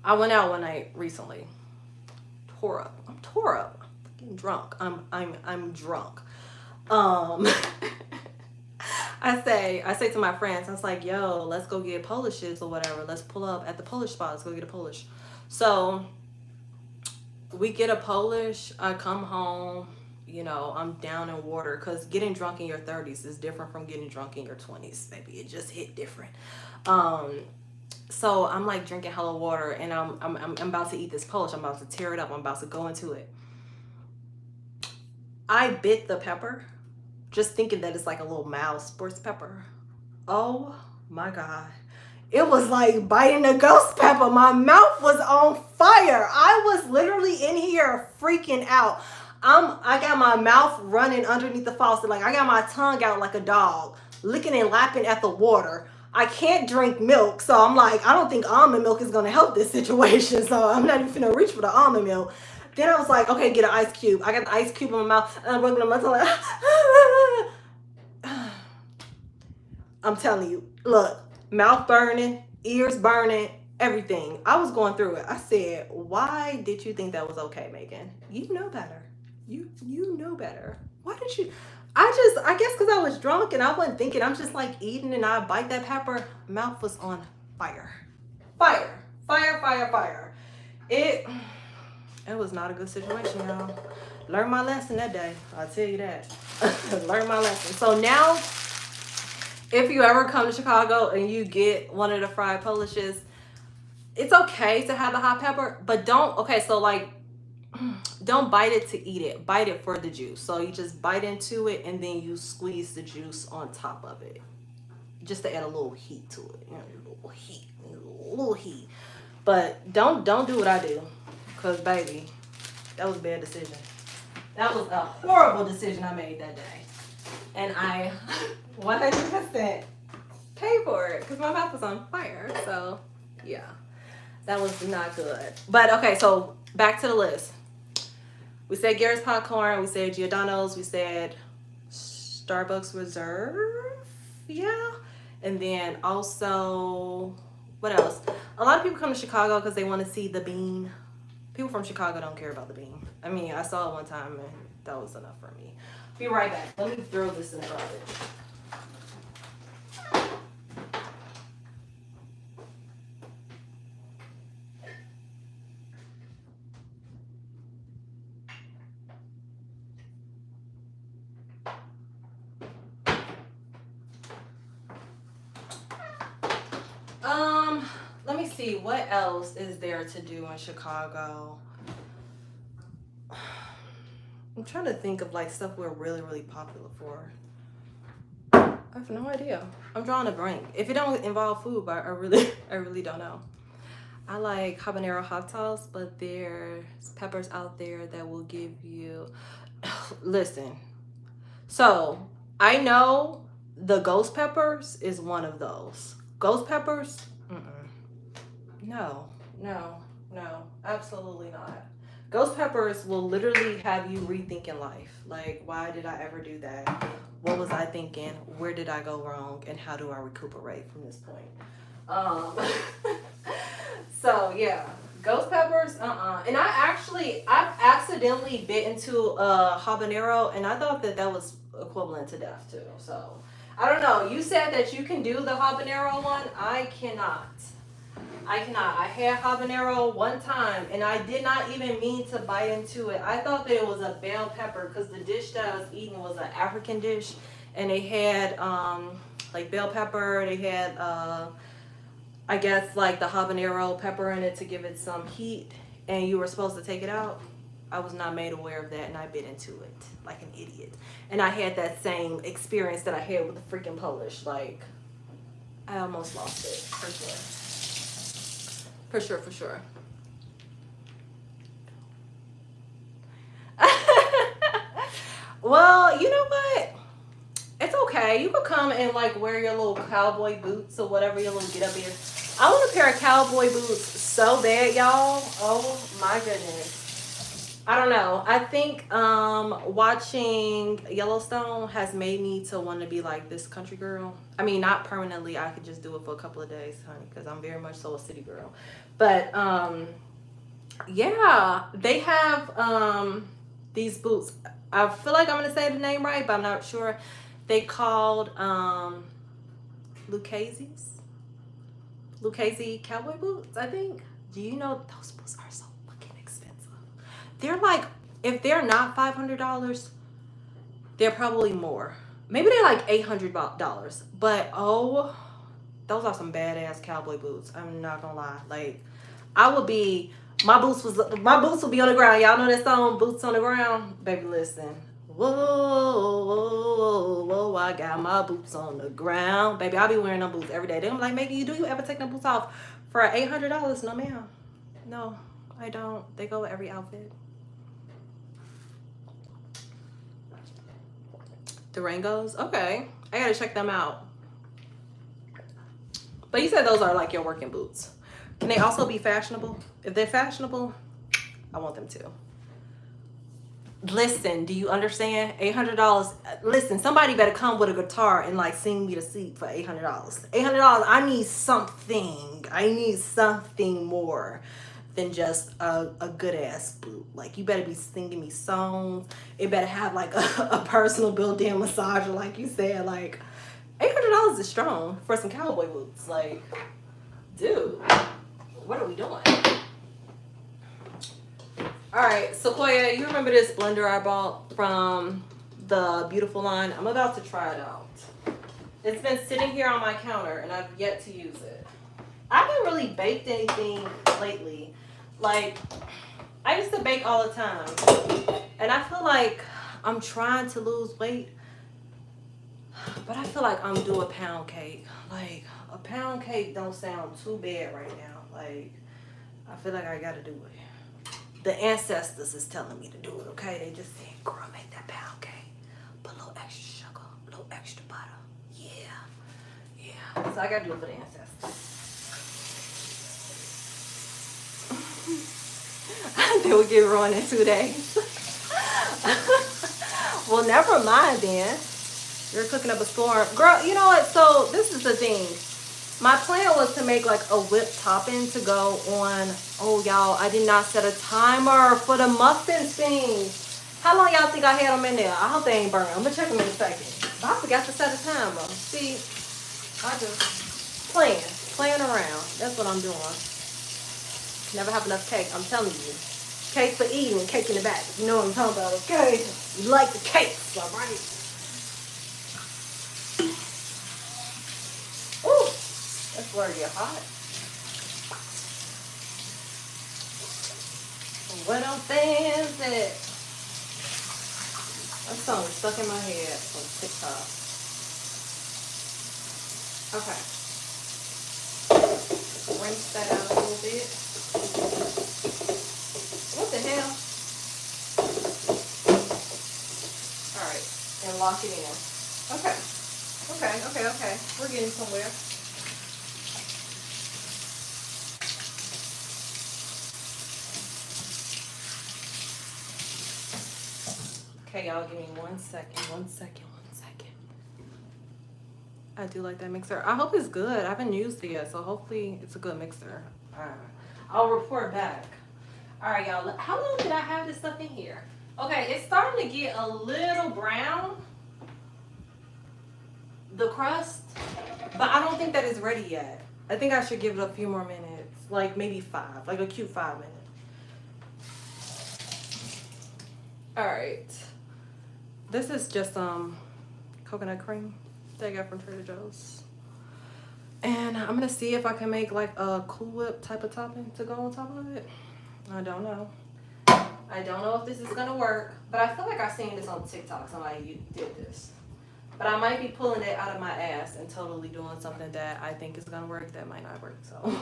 I went out one night recently, tore up. I'm tore up. I'm getting drunk. I'm drunk. I say to my friends, I was like, yo, let's go get Polishes or whatever. Let's pull up at the Polish spot. Let's go get a Polish. So we get a Polish. I come home, I'm down in water, because getting drunk in your 30s is different from getting drunk in your 20s, baby. It just hit different. So I'm like drinking hella water, and I'm about to eat this Polish. I'm about to tear it up. I'm about to go into it. I bit the pepper, just thinking that it's like a little mild sports pepper. Oh my God. It was like biting a ghost pepper. My mouth was on fire. I was literally in here freaking out. I got my mouth running underneath the faucet. Like I got my tongue out like a dog, licking and lapping at the water. I can't drink milk. So I'm like, I don't think almond milk is going to help this situation. So I'm not even going to reach for the almond milk. Then I was like, okay, get an ice cube. I got the ice cube in my mouth, and I'm rubbing my tongue like, I'm telling you, look, mouth burning, ears burning, everything. I was going through it. I said, why did you think that was okay, Megan? You know better. You know better. Why did you? I guess because I was drunk and I wasn't thinking. I'm just like eating, and I bite that pepper. Mouth was on fire. Fire. Fire, fire, fire. It was not a good situation, y'all. Learned my lesson that day. I'll tell you that. Learned my lesson. So now, if you ever come to Chicago and you get one of the fried Polishes, it's okay to have the hot pepper, but don't bite it to eat it. Bite it for the juice. So you just bite into it, and then you squeeze the juice on top of it, just to add a little heat to it. A little heat. But don't do what I do. Because, baby, that was a bad decision. That was a horrible decision I made that day. And I 100% paid for it because my mouth was on fire. So, yeah, that was not good. But, okay, so back to the list. We said Garrett's Popcorn. We said Giordano's. We said Starbucks Reserve. Yeah. And then also, what else? A lot of people come to Chicago because they want to see the bean. People from Chicago don't care about the bean. I mean, I saw it one time, and that was enough for me. Be right back. Let me throw this in the garbage. Let me see, what else is there to do in Chicago? I'm trying to think of like stuff we're really, really popular for. I have no idea. I'm drawing a blank. If it don't involve food, but I really don't know. I like habanero hot sauce, but there's peppers out there that will give you. Listen. So I know the ghost peppers is one of those. Ghost peppers? No, absolutely not. Ghost peppers will literally have you rethinking life. Like, why did I ever do that? What was I thinking? Where did I go wrong? And how do I recuperate from this point? So yeah, ghost peppers, And I've accidentally bit into a habanero, and I thought that was equivalent to death too. So I don't know. You said that you can do the habanero one. I cannot. I had habanero one time, and I did not even mean to bite into it. I thought that it was a bell pepper because the dish that I was eating was an African dish, and they had like bell pepper. They had I guess like the habanero pepper in it to give it some heat, and you were supposed to take it out. I was not made aware of that, and I bit into it like an idiot. And I had that same experience that I had with the freaking Polish. Like, I almost lost it, for sure. For sure. Well, you know what? It's okay. You could come and like wear your little cowboy boots or whatever your little get up here. I want a pair of cowboy boots so bad, y'all. Oh my goodness. I don't know. I think watching Yellowstone has made me to want to be like this country girl. I mean, not permanently. I could just do it for a couple of days, honey, because I'm very much so a city girl. But yeah, they have these boots. I feel like I'm gonna say the name right, but I'm not sure. They called Lucchese cowboy boots, I think. Do you know those boots are so fucking expensive? They're like, if they're not $500, they're probably more. Maybe they're like $800. But oh, those are some badass cowboy boots. I'm not gonna lie. Like, my boots will be on the ground. Y'all know that song, Boots on the Ground? Baby, listen. Whoa, whoa, whoa, I got my boots on the ground. Baby, I'll be wearing them boots every day. They're like, Megan, do you ever take them boots off for $800? No, ma'am. No, I don't. They go with every outfit. Durangos? Okay. I gotta check them out. But you said those are like your working boots. Can they also be fashionable? If they're fashionable, I want them too. Listen, do you understand? $800. Listen, somebody better come with a guitar and like sing me to sleep for $800. $800. I need something. I need something more than just a good ass boot. Like, you better be singing me songs. It better have like a personal built-in massager, like you said. Like, $800 is strong for some cowboy boots. Like, dude, what are we doing? All right, Sequoia, you remember this blender I bought from the Beautiful line? I'm about to try it out. It's been sitting here on my counter, and I've yet to use it. I haven't really baked anything lately. Like, I used to bake all the time, and I feel like I'm trying to lose weight, but I feel like I'm due a pound cake. Like, a pound cake don't sound too bad right now. Like, I feel like I gotta do it. The ancestors is telling me to do it, okay? They just said, girl, make that pound cake. Put a little extra sugar, a little extra butter. Yeah. So I gotta do it for the ancestors. Then we get ruined in 2 days. Well, never mind then. You're cooking up a storm. Girl, you know what? So this is the thing. My plan was to make like a whipped topping to go on. Oh, y'all, I did not set a timer for the muffin things. How long y'all think I had them in there? I hope they ain't burning. I'm gonna check them in a second. I forgot to set a timer. See, I just playing around. That's what I'm doing. Never have enough cake, I'm telling you. Cake for eating, cake in the back. You know what I'm talking about, okay? You like the cakes, all right? Ooh. That's where you're hot. What I'm saying is that song is stuck in my head on TikTok. Okay. Rinse that out a little bit. What the hell? Alright. And lock it in. Okay. Okay. We're getting somewhere. Okay, y'all, give me 1 second. 1 second. 1 second. I do like that mixer. I hope it's good. I haven't used it yet, so hopefully it's a good mixer. I'll report back. All right, y'all. How long did I have this stuff in here? Okay, it's starting to get a little brown, the crust, but I don't think that it's ready yet. I think I should give it a few more minutes, like maybe 5, like a cute 5 minutes. All right, this is just coconut cream that I got from Trader Joe's, and I'm gonna see if I can make like a Cool Whip type of topping to go on top of it. I don't know. I don't know if this is gonna work, but I feel like I seen this on TikTok. Somebody did this, but I might be pulling it out of my ass and totally doing something that I think is gonna work that might not work. So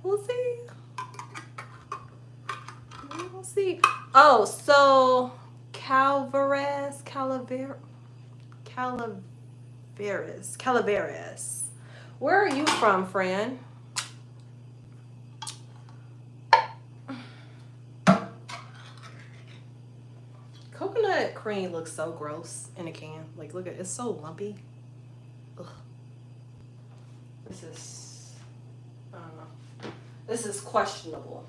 we'll see. We'll see. Oh, so Calaveras. Where are you from, friend? Coconut cream looks so gross in a can. Like, look at it, it's so lumpy. Ugh. This is, I don't know. This is questionable.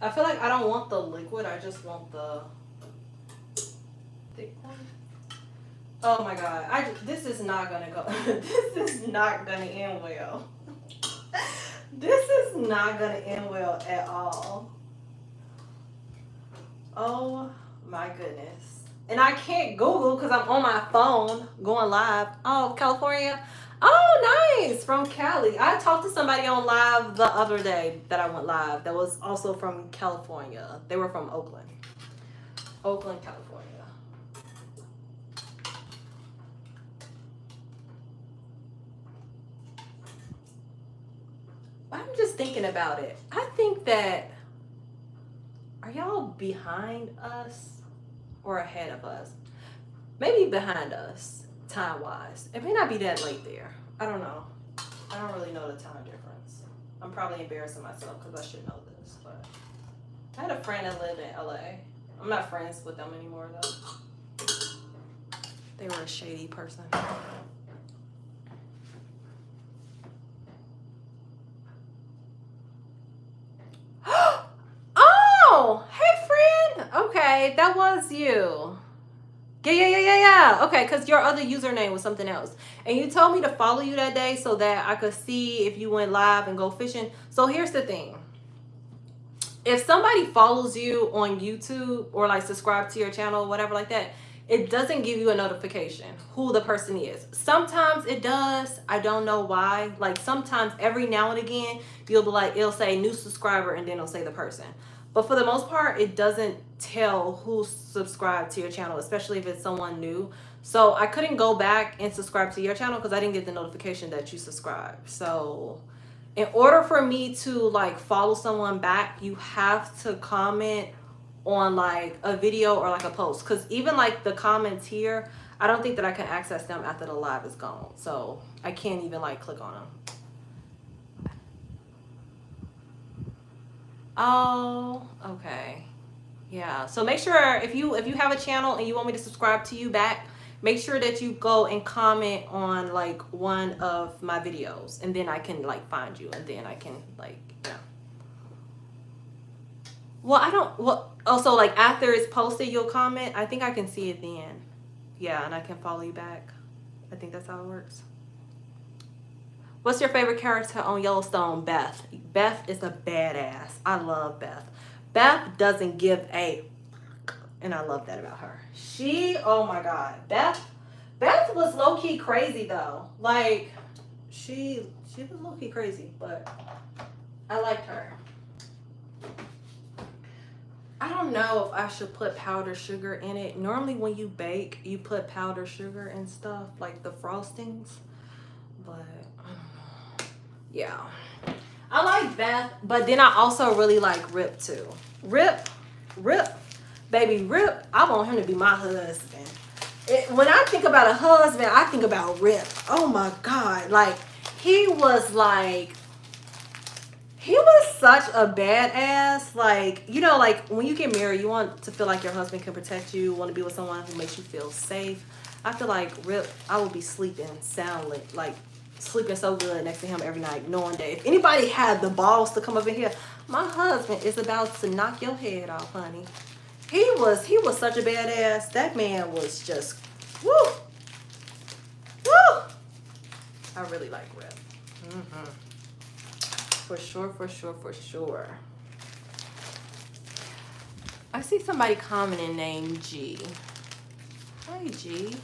I feel like I don't want the liquid. I just want the thick one. Oh my god! This is not gonna go. This is not gonna end well. This is not gonna end well at all. Oh my goodness! And I can't Google because I'm on my phone going live. Oh, California. Oh, nice. From Cali. I talked to somebody on live the other day that I went live that was also from California. They were from Oakland. Oakland, California. I'm just thinking about it. I think that, are y'all behind us or ahead of us? Maybe behind us. Time-wise, it may not be that late there. I don't know. I don't really know the time difference. I'm probably embarrassing myself because I should know this, but I had a friend that lived in LA. I'm not friends with them anymore though. They were a shady person. Oh, hey friend. Okay, that was you. Yeah. Okay, because your other username was something else. And you told me to follow you that day so that I could see if you went live and go fishing. So here's the thing. If somebody follows you on YouTube or like subscribe to your channel or whatever like that, it doesn't give you a notification who the person is. Sometimes it does. I don't know why. Like sometimes every now and again, you'll be like, it'll say new subscriber and then it'll say the person. But for the most part, it doesn't tell who subscribed to your channel, especially if it's someone new. So I couldn't go back and subscribe to your channel because I didn't get the notification that you subscribed. So in order for me to like follow someone back, you have to comment on like a video or like a post. Because even like the comments here, I don't think that I can access them after the live is gone. So I can't even like click on them. Oh, okay. Yeah. So make sure if you have a channel and you want me to subscribe to you back, make sure that you go and comment on like one of my videos and then I can like find you and then I can like, yeah. Also like after it's posted, you'll comment. I think I can see it then. Yeah, and I can follow you back. I think that's how it works. What's your favorite character on Yellowstone? Beth. Beth is a badass. I love Beth. Beth doesn't give a, and I love that about her. Oh my God. Beth was low-key crazy though. Like, she was low-key crazy, but I liked her. I don't know if I should put powdered sugar in it. Normally when you bake, you put powdered sugar and stuff, like the frostings, but yeah, I like Beth, but then I also really like Rip too. Rip, baby Rip, I want him to be my husband. When I think about a husband, I think about Rip. Oh my God, like he was He was such a badass. Like, you know, like when you get married, you want to feel like your husband can protect you, want to be with someone who makes you feel safe. I feel like I would be sleeping soundly, like sleeping so good next to him every night, knowing that if anybody had the balls to come up in here, my husband is about to knock your head off, honey. He was such a badass. That man was just woo, woo. I really like Rip. Mm-hmm. For sure, for sure, for sure. I see somebody commenting named G. Hi, G.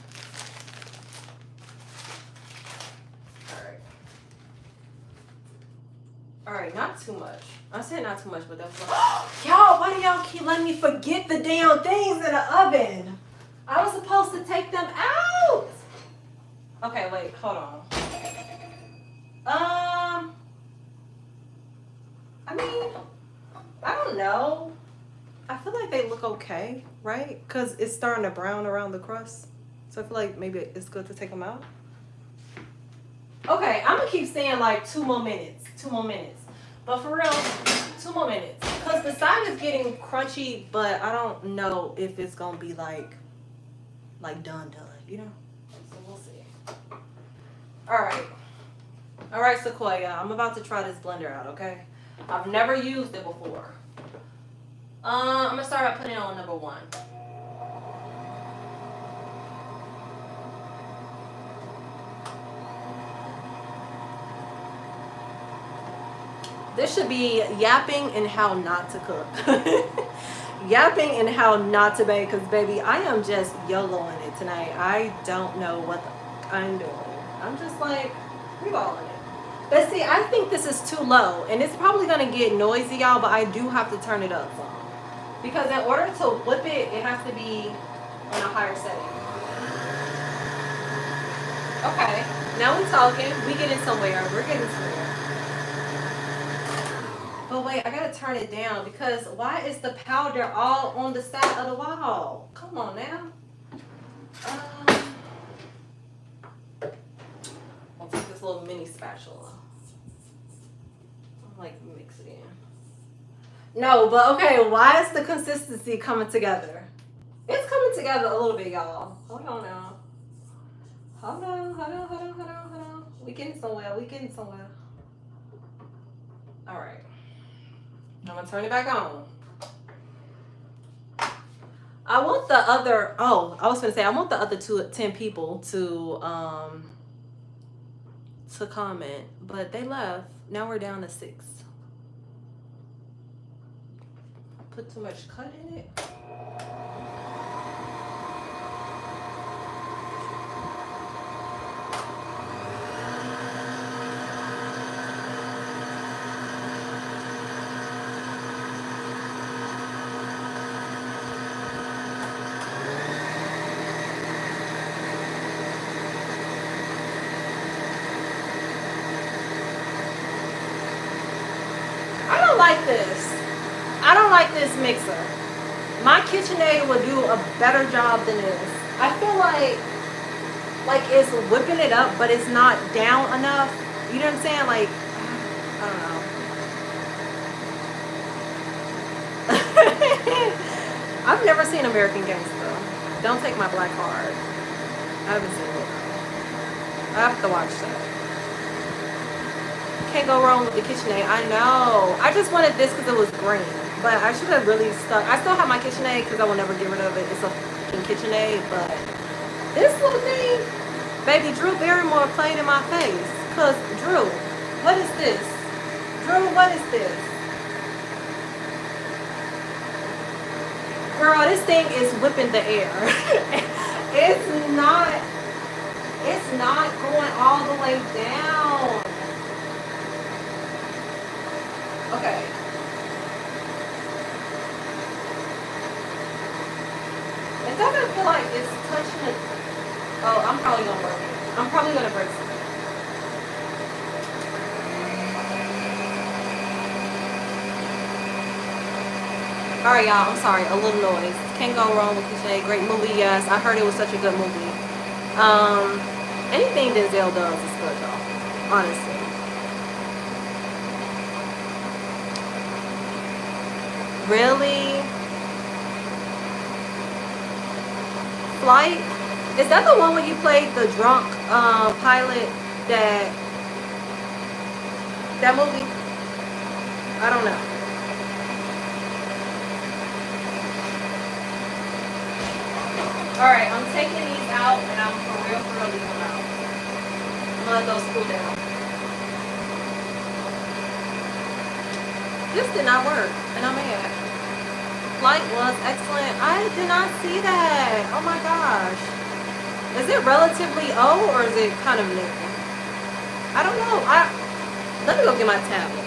All right, not too much. I said not too much, but that's what. Y'all, why do y'all keep letting me forget the damn things in the oven? I was supposed to take them out. Okay, wait, hold on. I mean, I don't know. I feel like they look okay, right? Because it's starting to brown around the crust. So I feel like maybe it's good to take them out. Okay, I'm going to keep saying like 2 more minutes. 2 more minutes. But for real, 2 more minutes. Because the side is getting crunchy, but I don't know if it's going to be like done, you know? So we'll see. All right, Sequoia. I'm about to try this blender out, okay? I've never used it before. I'm going to start by putting it on number 1. This should be yapping and how not to cook. Yapping and how not to bake, because baby, I am just YOLOing it tonight. I don't know what I'm doing. I'm just like reballing it. But see, I think this is too low, and it's probably going to get noisy, y'all, but I do have to turn it up some. Because in order to whip it, it has to be on a higher setting. Okay, now we're talking. We getting somewhere. We're getting somewhere. But wait, I gotta turn it down because why is the powder all on the side of the wall? Come on now. I'll take this little mini spatula. I'm like mix it in. No, but okay, why is the consistency coming together? It's coming together a little bit, y'all. Hold on now. Hold on. We getting somewhere. All right. I'm gonna turn it back on. I want the other. Oh, I was gonna say I want the other 10 people to comment, but they left. Now we're down to 6. Put too much cut in it. I don't like this mixer. My KitchenAid would do a better job than this. I feel like it's whipping it up, but it's not down enough. You know what I'm saying? Like, I don't know. I've never seen American Gangster. Don't take my black card. I haven't seen it. I have to watch that. Can't go wrong with the KitchenAid. I know. I just wanted this because it was green. But I should have really stuck. I still have my KitchenAid because I will never get rid of it. It's a fucking KitchenAid. But this little thing, baby, Drew Barrymore played in my face. Because, Drew, what is this? Drew, what is this? Girl, this thing is whipping the air. It's not going all the way down. Okay. It doesn't feel like it's touching it. Oh, I'm probably gonna break it. I'm probably gonna break something. Alright, y'all, I'm sorry, a little noise. Can't go wrong with KitchenAid. Great movie, yes. I heard it was such a good movie. Anything Denzel does is good, though. Honestly. Really? Flight? Is that the one where you played the drunk pilot that movie? I don't know. Alright, I'm taking these out and I'm for real leaving them out. I'm gonna let those cool down. This did not work and I'm mad. Flight was excellent. I did not see that. Oh my gosh. Is it relatively old or is it kind of new? I don't know. Let me go get my tablet.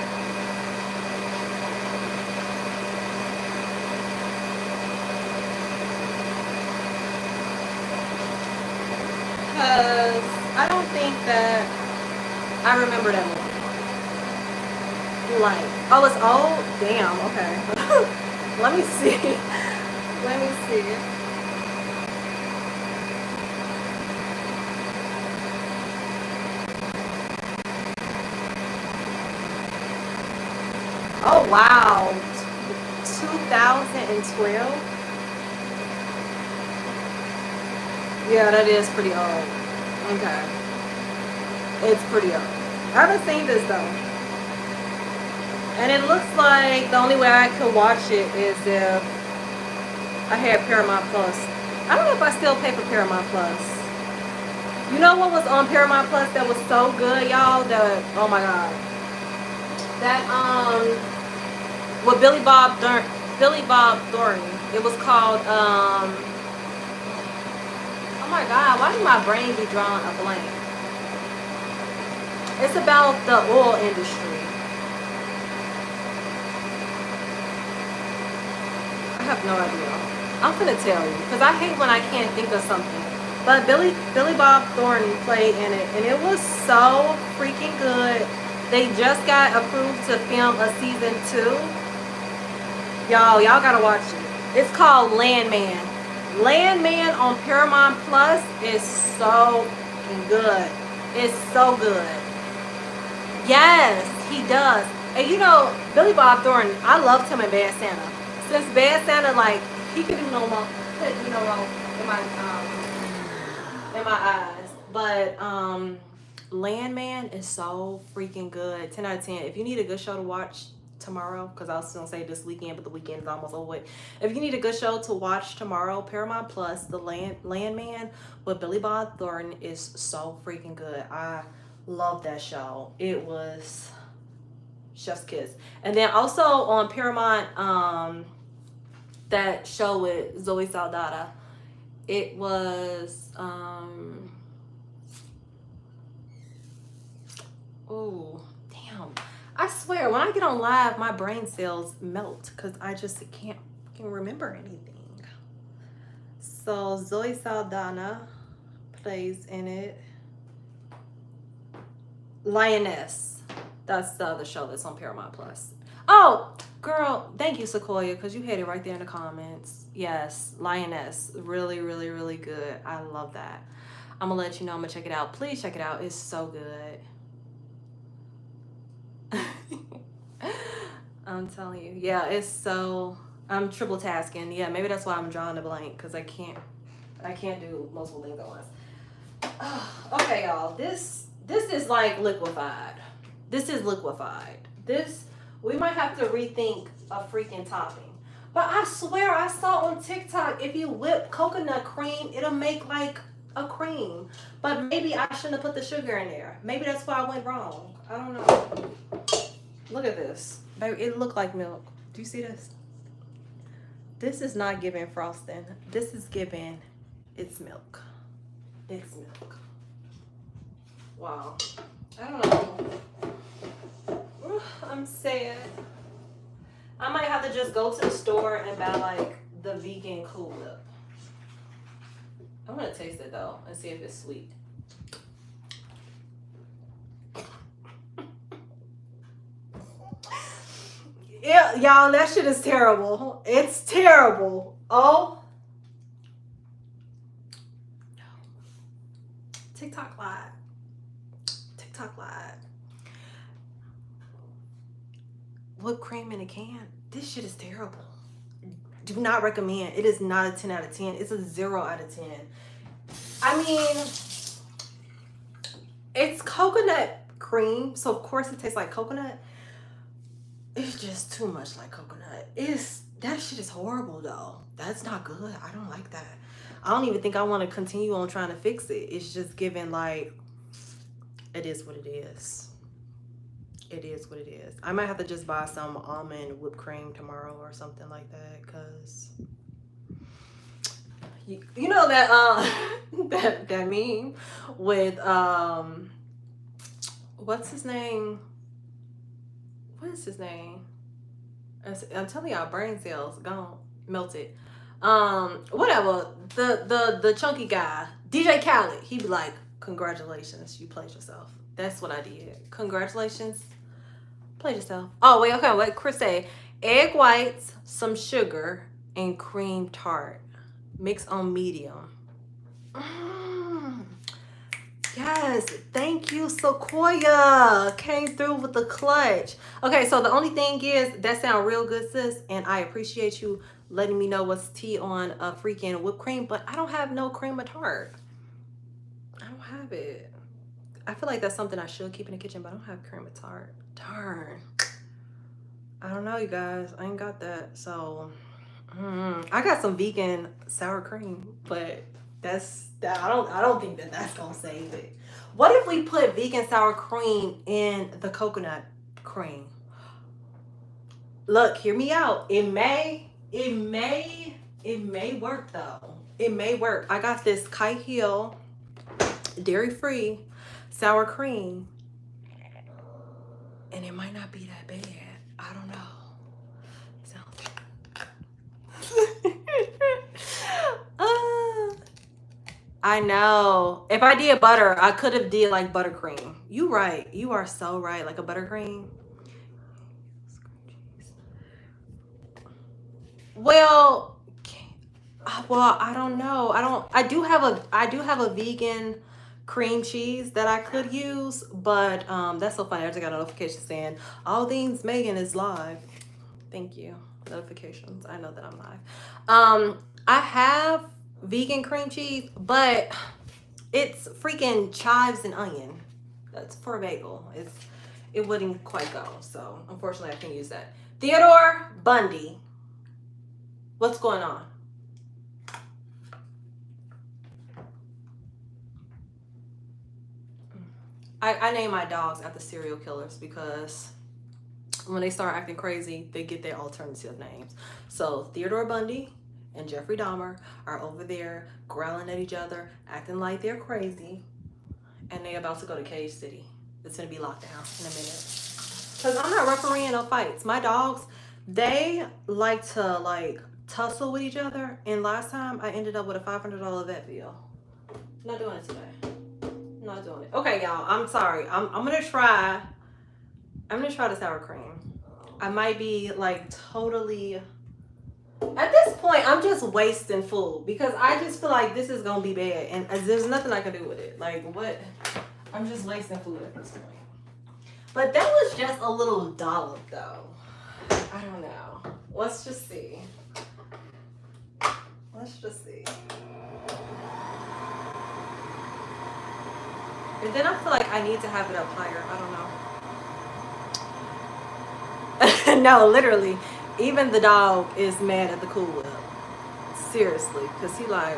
Because I don't think that I remember that movie. Like, oh, it's old? Damn, okay. Let me see. Let me see. Oh, wow. 2012? Yeah, that is pretty old. Okay. It's pretty old. I haven't seen this though. And it looks like the only way I could watch it is if I had Paramount Plus. I don't know if I still pay for Paramount Plus. You know what was on Paramount Plus that was so good, y'all? Oh my god. That with Billy Bob Thornton. It was called oh my god, why did my brain be drawing a blank? It's about the oil industry. I have no idea. I'm gonna tell you because I hate when I can't think of something. But Billy Bob Thornton played in it, and it was so freaking good. They just got approved to film a season 2. Y'all gotta watch it. It's called Landman. Landman on Paramount Plus is so good. It's so good. Yes, he does. And you know, Billy Bob Thornton, I loved him in Bad Santa. Since Bad Santa, like, he could do no wrong in my eyes. But Landman is so freaking good. 10 out of 10. If you need a good show to watch tomorrow, because I was gonna say this weekend, but the weekend is almost over with. If you need a good show to watch tomorrow, Paramount Plus, the Landman with Billy Bob Thornton is so freaking good. I love that show. It was chef's kiss. And then also on Paramount, that show with Zoe Saldana, it was oh damn, I swear when I get on live my brain cells melt because I just can't remember anything. So Zoe Saldana plays in it. Lioness, that's the other show that's on Paramount Plus. Oh girl, thank you Sequoia, because you had it right there in the comments. Yes, Lioness, really good. I love that. I'm gonna let you know. I'm gonna check it out. Please check it out. It's so good. I'm telling you. Yeah, it's so, I'm triple tasking. Yeah, maybe that's why I'm drawing a blank, because I can't do multiple things at once. Okay, y'all. This is like liquefied. This is liquefied. We might have to rethink a freaking topping. But I swear I saw on TikTok, if you whip coconut cream, it'll make like a cream. But maybe I shouldn't have put the sugar in there. Maybe that's why I went wrong. I don't know. Look at this. Baby, it looked like milk. Do you see this? This is not giving frosting. This is giving, it's milk. It's milk. Wow. I don't know. I'm sad. I might have to just go to the store and buy like the vegan Cool Whip. I'm gonna taste it though and see if it's sweet. Yeah, y'all, that shit is terrible. It's terrible. Oh. TikTok live. Whipped cream in a can. This shit is terrible. Do not recommend. It is not a 10 out of 10. It's a 0 out of 10. I mean, it's coconut cream, so of course it tastes like coconut. It's just too much like coconut. That shit is horrible though. That's not good. I don't like that. I don't even think I want to continue on trying to fix it. It's just giving like, it is what it is. It is what it is. I might have to just buy some almond whipped cream tomorrow or something like that, because you know that that meme with what's his name? What is his name? I'm telling y'all, brain cells gone melted. Whatever. The chunky guy, DJ Khaled, he be like, "Congratulations, you played yourself." That's what I did. Congratulations, played yourself. Oh wait, okay. What Chris say? Egg whites, some sugar, and cream tart. Mix on medium. Yes, thank you, Sequoia. Came through with the clutch. Okay, so the only thing is, that sound real good, sis, and I appreciate you letting me know what's tea on a freaking whipped cream, but I don't have no cream of tart. I don't have it. I feel like that's something I should keep in the kitchen, but I don't have cream of tart. Darn. I don't know, you guys. I ain't got that, so... I got some vegan sour cream, but I don't think that's gonna save it. What if we put vegan sour cream in the coconut cream? Look, hear me out. It may work though. It may work. I got this Kite Hill dairy-free sour cream, and it might not be that bad. I don't know. I know. If I did butter, I could have did like buttercream. You right. You are so right. Like a buttercream. Well, I don't know. I do have a vegan cream cheese that I could use, but that's so funny. I just got a notification saying all Things Meghan is live. Thank you. Notifications. I know that I'm live. I have vegan cream cheese, but it's freaking chives and onion. That's for a bagel. It wouldn't quite go, so unfortunately I can't use that. Theodore Bundy, what's going on? I name my dogs after serial killers because when they start acting crazy, they get their alternative names. So Theodore Bundy and Jeffrey Dahmer are over there growling at each other, acting like they're crazy, and they about to go to Cage City. It's gonna be locked down in a minute. Cause I'm not refereeing no fights. My dogs, they like to like tussle with each other, and last time I ended up with a $500 vet bill. Not doing it today. Not doing it. Okay, y'all. I'm sorry. I'm gonna try the sour cream. I might be like totally. At this point, I'm just wasting food because I just feel like this is gonna be bad, and there's nothing I can do with it. Like what? I'm just wasting food at this point. But that was just a little dollop, though. I don't know. Let's just see. Let's just see. And then I feel like I need to have it up higher. I don't know. No, literally. Even the dog is mad at the Cool Whip. Seriously. Because he like...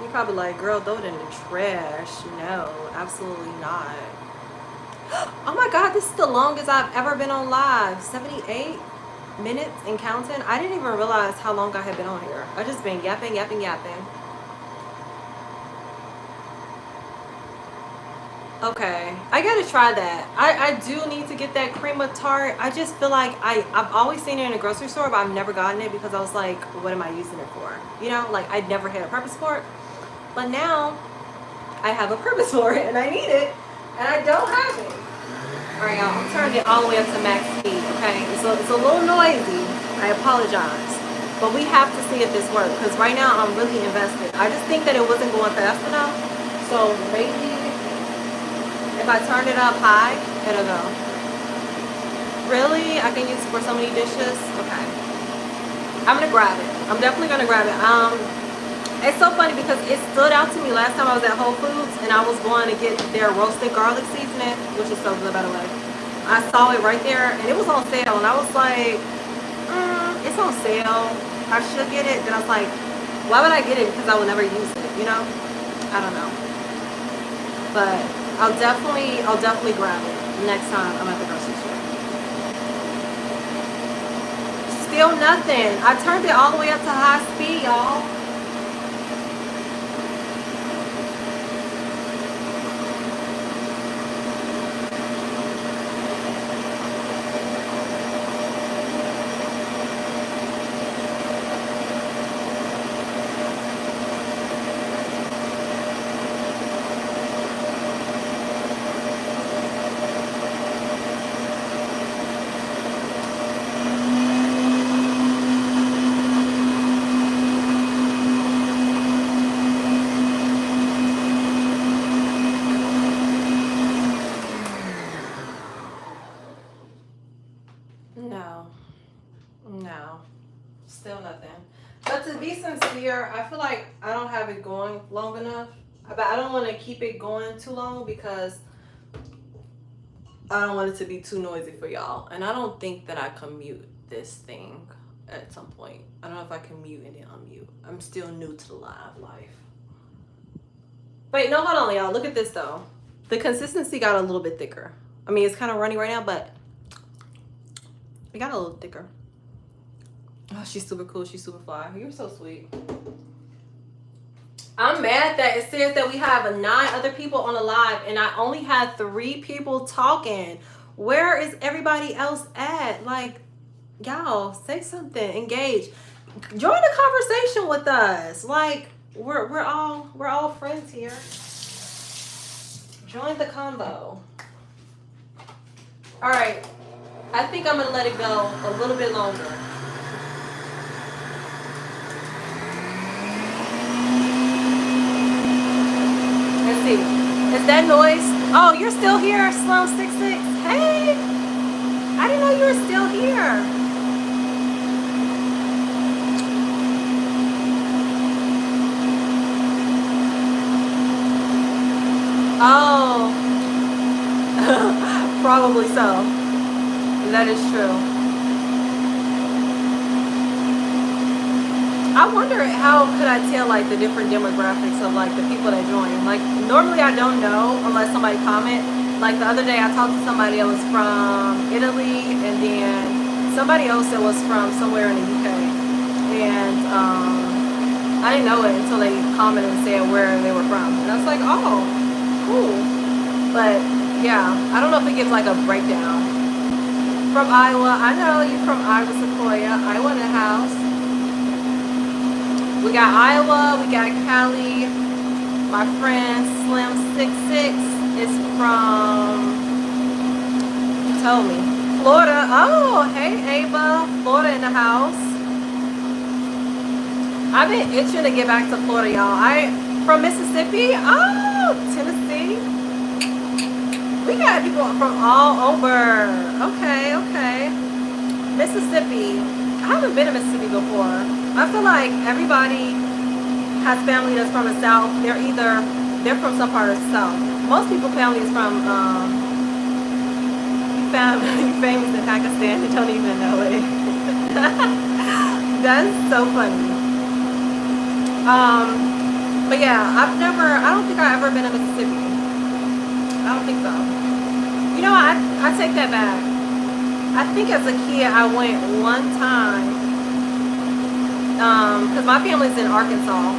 He probably like, girl, throw it in the trash. No, absolutely not. Oh my God, this is the longest I've ever been on live. 78 minutes and counting. I didn't even realize how long I had been on here. I just been yapping. Okay, I gotta try that. I do need to get that cream of tart. I just feel like I've always seen it in a grocery store, but I've never gotten it because I was like, what am I using it for? You know, like I'd never had a purpose for it. But now I have a purpose for it and I need it and I don't have it. All right, y'all, I'm turning it all the way up to max speed, okay? So it's a little noisy. I apologize. But we have to see if this works because right now I'm really invested. I just think that it wasn't going fast enough. So maybe if I turn it up high, it'll go. Really? I can use it for so many dishes? Okay. I'm gonna grab it. I'm definitely gonna grab it. It's so funny because it stood out to me last time I was at Whole Foods and I was going to get their roasted garlic seasoning, which is so good by the way. I saw it right there and it was on sale and I was like, it's on sale. I should get it. Then I was like, why would I get it? Because I will never use it, you know? I don't know. But I'll definitely grab it next time I'm at the grocery store. Still nothing. I turned it all the way up to high speed, y'all. No, still nothing. But to be sincere, I feel like I don't have it going long enough. But I don't want to keep it going too long because I don't want it to be too noisy for y'all. And I don't think that I can mute this thing at some point. I don't know if I can mute and then unmute. I'm still new to the live life. Wait, no, hold on, y'all. Look at this, though. The consistency got a little bit thicker. I mean, it's kind of runny right now, but it got a little thicker. Oh, she's super cool. She's super fly. You're so sweet. I'm mad that it says that we have 9 other people on the live and I only had 3 people talking. Where is everybody else at? Like, y'all, say something. Engage. Join the conversation with us. Like, we're all friends here. Join the convo. All right. I think I'm gonna let it go a little bit longer. Let's see. Is that noise? Oh, you're still here, Slum66. Hey! I didn't know you were still here. Oh. Probably so. That is true. I wonder how could I tell like the different demographics of like the people that join. Like normally I don't know unless somebody comment. Like the other day I talked to somebody that was from Italy and then somebody else that was from somewhere in the UK. And I didn't know it until they commented and said where they were from. And I was like, oh, cool. But yeah, I don't know if it gives like a breakdown. From Iowa. I know you from Iowa, Sequoia. Iowa in the house. We got Iowa. We got Cali. My friend Slim66 is from, you told me, Florida. Oh, hey, Ava. Florida in the house. I've been itching to get back to Florida, y'all. From Mississippi. Oh, Tennessee. We got people from all over. Okay. Mississippi. I haven't been to Mississippi before. I feel like everybody has family that's from the South. They're from some part of the South. Most people's family is from famous in Pakistan that don't even know it. That's so funny. But yeah, I don't think I've ever been to Mississippi. I don't think so. You know, I take that back. I think as a kid I went one time because my family's in Arkansas.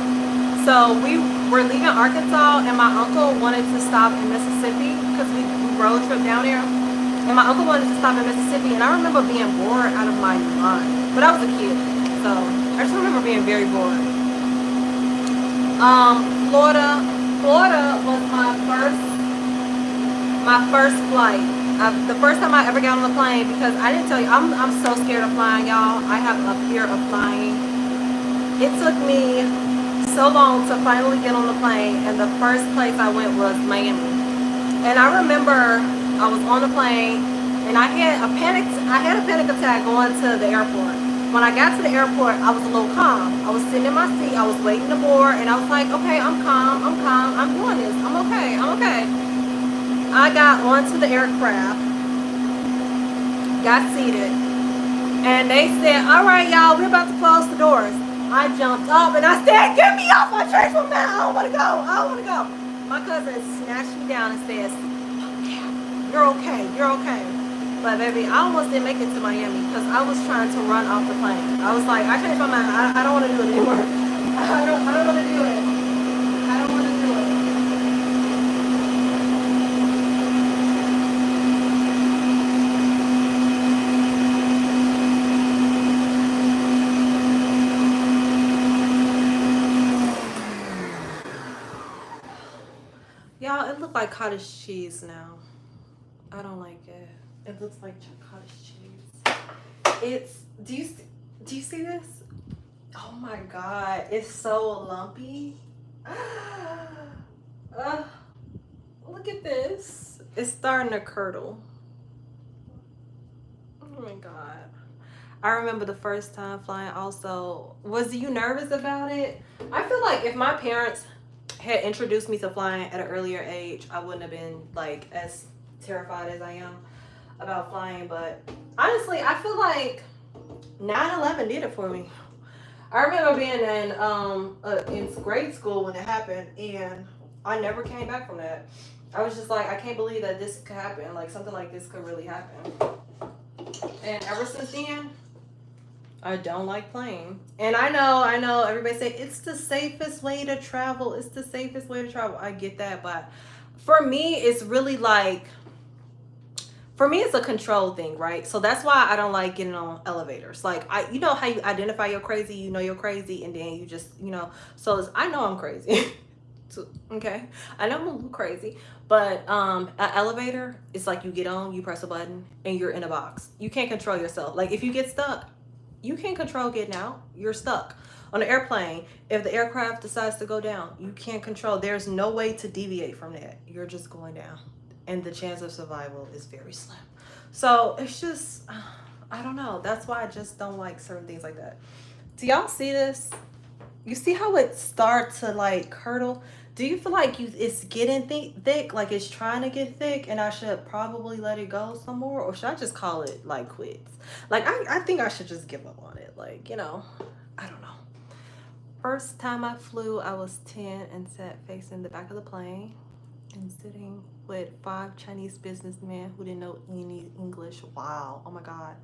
So we were leaving Arkansas and my uncle wanted to stop in Mississippi because we road trip down there. And my uncle wanted to stop in Mississippi and I remember being bored out of my mind. But I was a kid. So I just remember being very bored. Florida was my first flight. The first time I ever got on the plane, because I didn't tell you, I'm so scared of flying, y'all. I have a fear of flying. It took me so long to finally get on the plane, and the first place I went was Miami. And I remember I was on the plane, And I had a panic attack going to the airport. When I got to the airport, I was a little calm. I was sitting in my seat, I was waiting to board, and I was like, okay, I'm calm, I'm doing this, I'm okay. I got onto the aircraft, got seated, and they said, all right, y'all, we're about to close the doors. I jumped up and I said, get me off my train from now. I don't want to go. My cousin snatched me down and says, you're okay. But baby, I almost didn't make it to Miami because I was trying to run off the plane. I was like, I changed my mind. I don't want to do it anymore. I don't want to do it. I don't want to do it. Y'all, it looked like cottage cheese now. I don't like it. It looks like cottage cheese. Do you see this? Oh my God, it's so lumpy. Look at this. It's starting to curdle. Oh my God. I remember the first time flying also. Was you nervous about it? I feel like if my parents had introduced me to flying at an earlier age, I wouldn't have been like as terrified as I am about flying. But honestly, I feel like 9/11 did it for me. I remember being in grade school when it happened, and I never came back from that. I was just like, I can't believe that this could happen. Like something like this could really happen. And ever since then, I don't like playing. And I know everybody say it's the safest way to travel. It's the safest way to travel. I get that, but for me, it's really like, for me, it's a control thing, right? So that's why I don't like getting on elevators. Like, you know how you identify you're crazy, you know you're crazy, and then you just, so I know I'm crazy. So, okay, I know I'm a little crazy, but an elevator, it's like you get on, you press a button, and you're in a box. You can't control yourself. Like if you get stuck, you can't control getting out. You're stuck. On an airplane, if the aircraft decides to go down, you can't control. There's no way to deviate from that. You're just going down. And the chance of survival is very slim. So it's just, I don't know. That's why I just don't like certain things like that. Do y'all see this? You see how it starts to like curdle? Do you feel like it's getting thick, like it's trying to get thick, and I should probably let it go some more, or should I just call it like quits? Like I think I should just give up on it. Like, I don't know. First time I flew, I was 10 and sat facing the back of the plane and sitting with 5 Chinese businessmen who didn't know any English. Wow. Oh my God.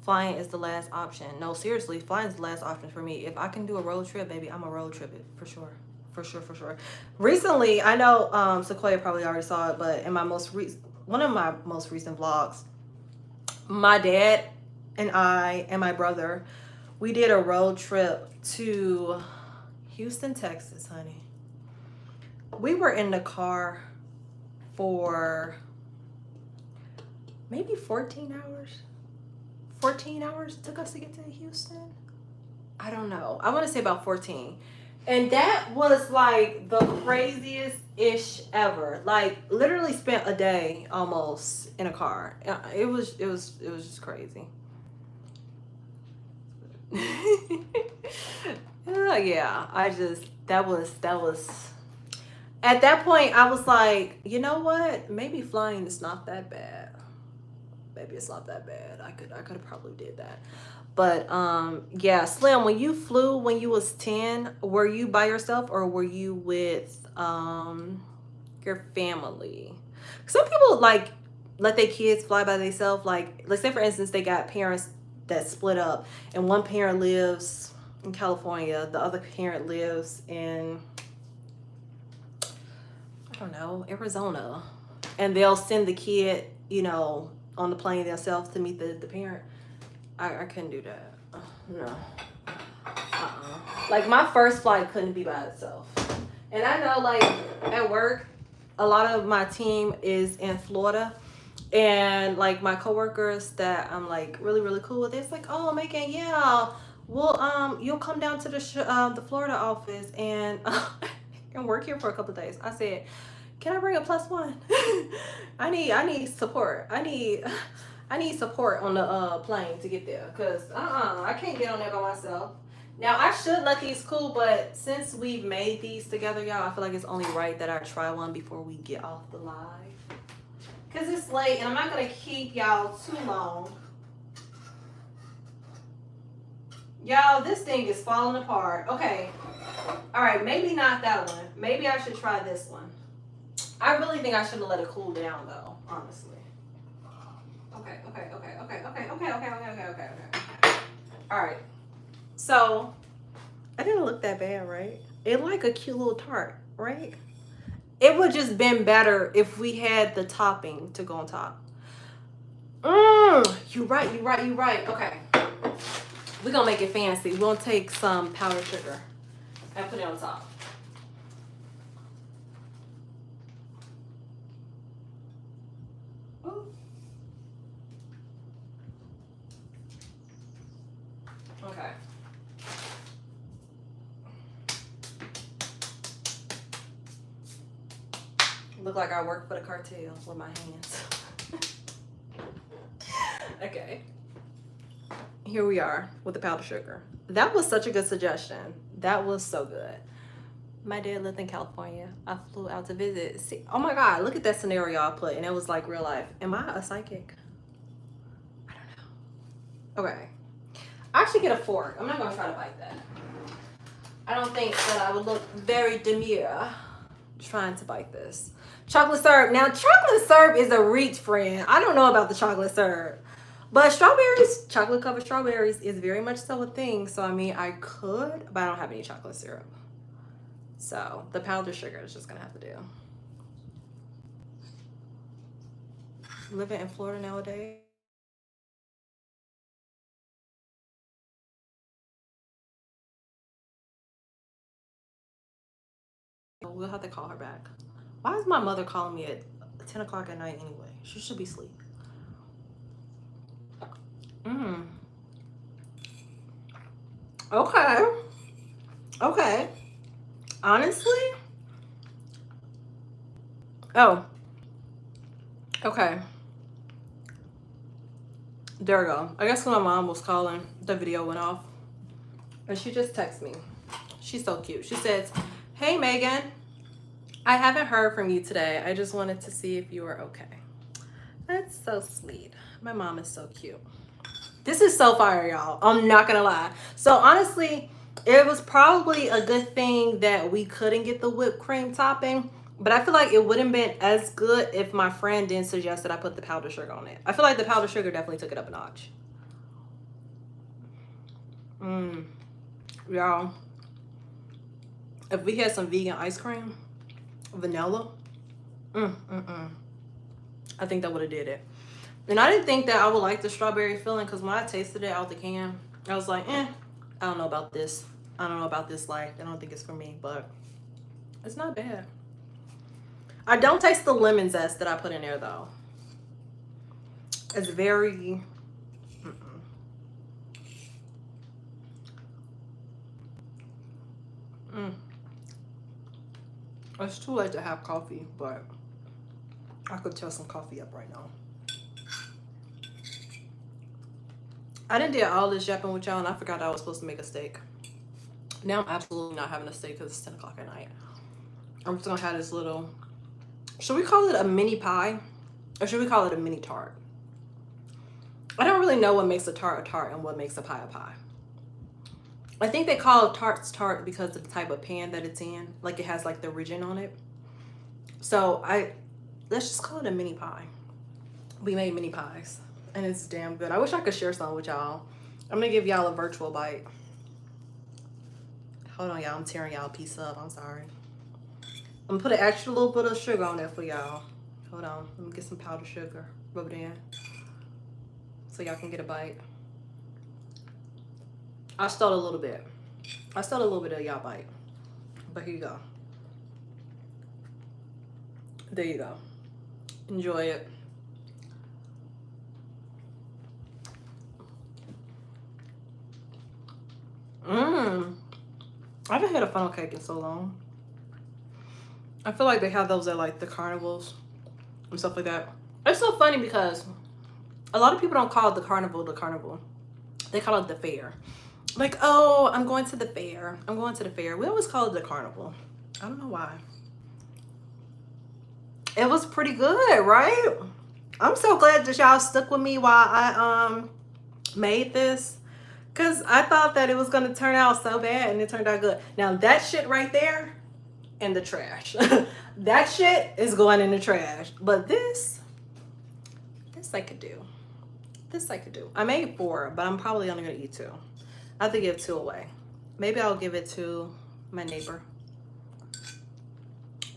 Flying is the last option. No, seriously, flying is the last option for me. If I can do a road trip, baby, I'm a road trip it for sure. For sure. Recently, I know Sequoia probably already saw it, but in my one of my most recent vlogs, my dad and I and my brother, we did a road trip to Houston, Texas, honey. We were in the car for maybe 14 hours. 14 hours it took us to get to Houston. I don't know. I want to say about 14. And that was like the craziest ish ever. Like literally spent a day almost in a car. It was just crazy. Yeah, that was at that point I was like, you know what? Maybe flying is not that bad. Maybe it's not that bad. I could have probably did that. But yeah, Slim, when you flew when you was 10, were you by yourself or were you with your family? Some people like let their kids fly by themselves. Like let's say for instance they got parents that split up and one parent lives in California, the other parent lives in, I don't know, Arizona, and they'll send the kid, on the plane themselves to meet the parent. I couldn't do that. No. Like my first flight couldn't be by itself. And I know like at work, a lot of my team is in Florida. And like my coworkers that I'm like really, really cool with, it's like, oh, Megan, yeah, well, you'll come down to the Florida office and and work here for a couple of days. I said, Can I bring a +1? I need support. I need support on the plane to get there. Cause I can't get on there by myself. Now I should let these cool, but since we've made these together, y'all, I feel like it's only right that I try one before we get off the live. Cause it's late and I'm not gonna keep y'all too long. Y'all, this thing is falling apart. Okay. Alright, maybe not that one. Maybe I should try this one. I really think I should have let it cool down though, honestly. Okay. Alright. So I didn't look that bad, right? It like a cute little tart, right? It would just been better if we had the topping to go on top. You right. Okay. We're gonna make it fancy. We're gonna take some powdered sugar and put it on top. Ooh. Okay. Look like I work for the cartel with my hands. Okay. Here we are with the powdered sugar. That was such a good suggestion. That was so good. My dad lived in California. I flew out to visit. See, oh my God, look at that scenario I put, and it was like real life. Am I a psychic? I don't know. Okay. I should get a fork. I'm not gonna try to bite that. I don't think that I would look very demure trying to bite this. Chocolate syrup. Now, chocolate syrup is a reach, friend. I don't know about the chocolate syrup. But strawberries, chocolate covered strawberries is very much so a thing. So, I mean, I could, but I don't have any chocolate syrup. So, the powdered sugar is just going to have to do. Living in Florida nowadays. We'll have to call her back. Why is my mother calling me at 10 o'clock at night anyway? She should be asleep. Okay. Honestly? Oh. Okay. There we go. I guess when my mom was calling, the video went off. And she just texted me. She's so cute. She says, "Hey, Megan. I haven't heard from you today. I just wanted to see if you were okay." That's so sweet. My mom is so cute. This is so fire, y'all. I'm not gonna lie. So honestly, it was probably a good thing that we couldn't get the whipped cream topping, but I feel like it wouldn't been as good if my friend didn't suggest that I put the powdered sugar on it. I feel like the powdered sugar definitely took it up a notch. Y'all, if we had some vegan ice cream, vanilla, I think that would have did it. And I didn't think that I would like the strawberry filling, because when I tasted it out the can, I was like, I don't know about this. I don't know about this life. I don't think it's for me, but it's not bad. I don't taste the lemon zest that I put in there, though. It's very... It's too late to have coffee, but I could tell some coffee up right now. I didn't do all this yapping with y'all, and I forgot I was supposed to make a steak. Now I'm absolutely not having a steak because it's 10 o'clock at night. I'm just gonna have this little... Should we call it a mini pie? Or should we call it a mini tart? I don't really know what makes a tart and what makes a pie a pie. I think they call tarts tart because of the type of pan that it's in. Like, it has like the ridging on it. So let's just call it a mini pie. We made mini pies and it's damn good. I wish I could share some with y'all. I'm gonna give y'all a virtual bite. Hold on, y'all. I'm tearing y'all a piece up. I'm sorry. I'm gonna put an extra little bit of sugar on there for y'all. Hold on. Let me get some powdered sugar. Rub it in so y'all can get a bite. I stole a little bit. I stole a little bit of y'all bite. But here you go. There you go. Enjoy it. I haven't had a funnel cake in so long. I feel like they have those at like the carnivals and stuff like that. It's so funny because a lot of people don't call it the carnival the carnival. They call it the fair. Like, oh, I'm going to the fair. I'm going to the fair. We always call it the carnival. I don't know why. It was pretty good, right? I'm so glad that y'all stuck with me while I made this. Because I thought that it was going to turn out so bad and it turned out good. Now, that shit right there in the trash. That shit is going in the trash. But this I could do. This I could do. I made 4, but I'm probably only going to eat 2. I have to give 2 away. Maybe I'll give it to my neighbor.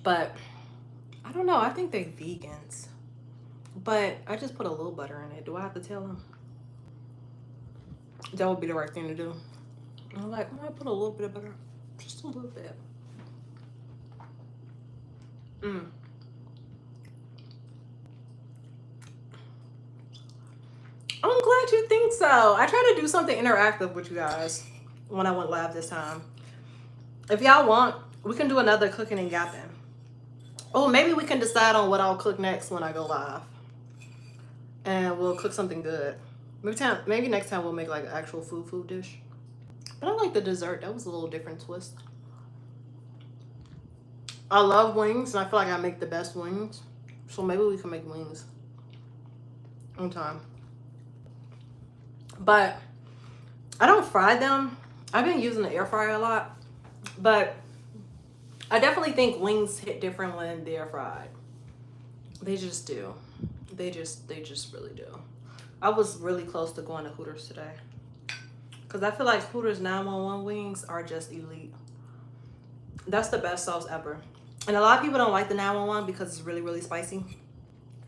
But I don't know. I think they're vegans. But I just put a little butter in it. Do I have to tell them? That would be the right thing to do. I'm like, I put a little bit of butter. Just a little bit. I'm glad you think so. I tried to do something interactive with you guys when I went live this time. If y'all want, we can do another cooking and yapping. Oh, maybe we can decide on what I'll cook next when I go live. And we'll cook something good. Maybe next time we'll make like an actual food dish. But I like the dessert. That was a little different twist. I love wings, and I feel like I make the best wings. So maybe we can make wings on time. But I don't fry them. I've been using the air fryer a lot. But I definitely think wings hit different when they're fried. They just do. They just really do. I was really close to going to Hooters today. Because I feel like Hooters 911 wings are just elite. That's the best sauce ever. And a lot of people don't like the 911 because it's really, really spicy.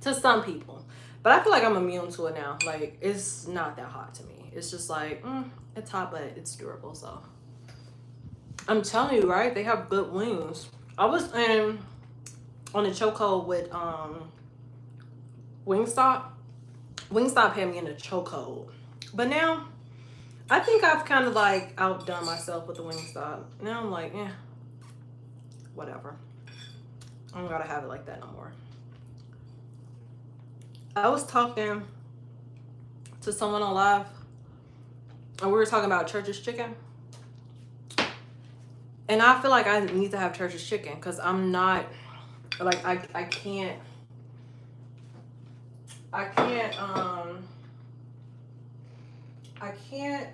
To some people. But I feel like I'm immune to it now. Like, it's not that hot to me. It's just like, it's hot, but it's durable, so. I'm telling you, right? They have good wings. I was on a chokehold with Wingstop. Wingstop had me in a chokehold. But now, I think I've kind of like outdone myself with the Wingstop. Now I'm like, whatever. I don't gotta have it like that no more. I was talking to someone on live, and we were talking about Church's chicken. And I feel like I need to have Church's chicken because I'm not, like, I can't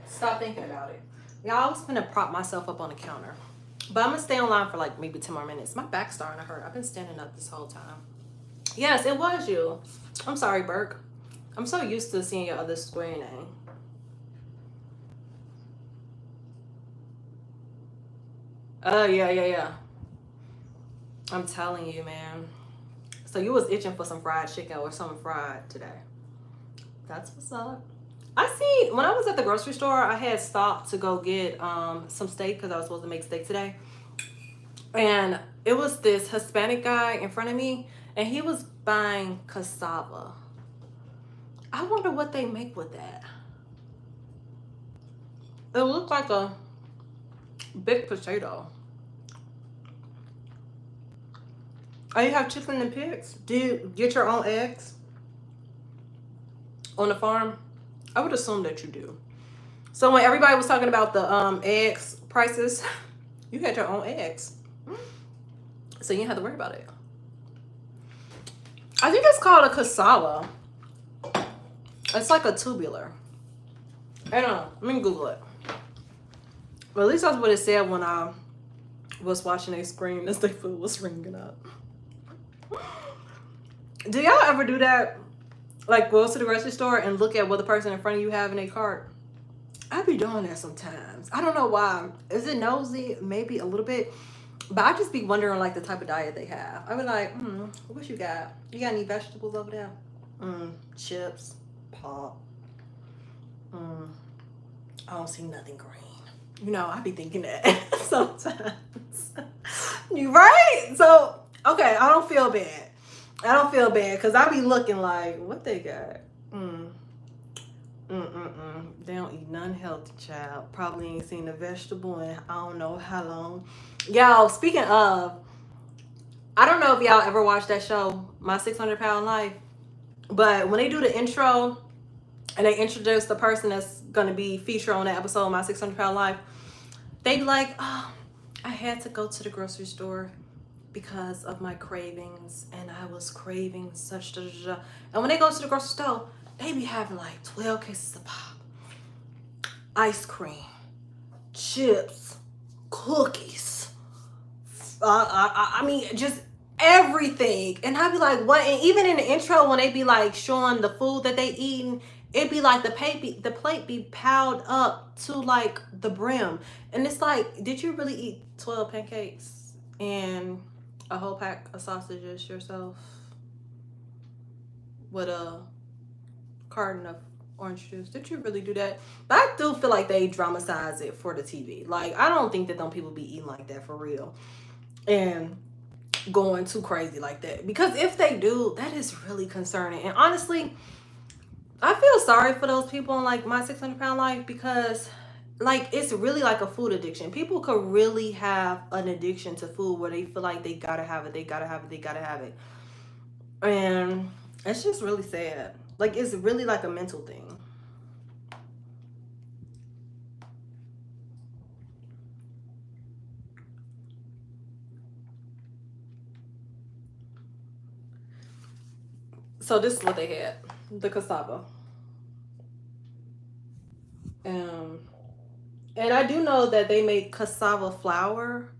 stop thinking about it. Y'all, I was gonna prop myself up on the counter. But I'm gonna stay online for like maybe 10 more minutes. My back's starting to hurt. I've been standing up this whole time. Yes, it was you. I'm sorry, Burke. I'm so used to seeing your other square name. Oh, yeah. I'm telling you, man. So you was itching for some fried chicken or something fried today. That's what's up. I seen, when I was at the grocery store, I had stopped to go get some steak because I was supposed to make steak today. And it was this Hispanic guy in front of me, and he was buying cassava. I wonder what they make with that. It looked like a big potato. Oh, you have chicken and pigs? Do you get your own eggs on the farm? I would assume that you do. So when everybody was talking about the eggs prices, you had your own eggs. So you didn't have to worry about it. I think it's called a cassava. It's like a tubular. I don't know. Let me Google it. Well, at least that's what it said when I was watching a screen as the food was ringing up. Do y'all ever do that? Like go to the grocery store and look at what the person in front of you have in their cart? I be doing that sometimes. I don't know why. Is it nosy? Maybe a little bit. But I just be wondering like the type of diet they have. I be like, what you got? You got any vegetables over there? Chips, pop. I don't see nothing green. You know, I be thinking that sometimes. You right? So, okay, I don't feel bad. I don't feel bad because I be looking like, what they got? They don't eat none healthy, child. Probably ain't seen a vegetable in I don't know how long. Y'all, speaking of, I don't know if y'all ever watched that show, My 600 Pound Life, but when they do the intro and they introduce the person that's gonna be featured on that episode of My 600 Pound Life, they be like, oh, I had to go to the grocery store because of my cravings, and I was craving such da, da, da. And when they go to the grocery store, they be having like 12 cases of pop, ice cream, chips, cookies. I mean, just everything. And I be like, what? And even in the intro, when they be like showing the food that they eating, it be like the plate be piled up to like the brim. And it's like, did you really eat 12 pancakes and a whole pack of sausages yourself with a carton of orange juice? Did you really do that? But I do feel like they dramatize it for the TV. Like, I don't think that them people be eating like that for real and going too crazy like that. Because if they do, that is really concerning. And honestly, I feel sorry for those people in like My 600 Pound Life, because like it's really like a food addiction. People could really have an addiction to food where they feel like they gotta have it, they gotta have it, they gotta have it. And it's just really sad. Like, it's really like a mental thing. So this is what they had. The cassava. And I do know that they make cassava flour,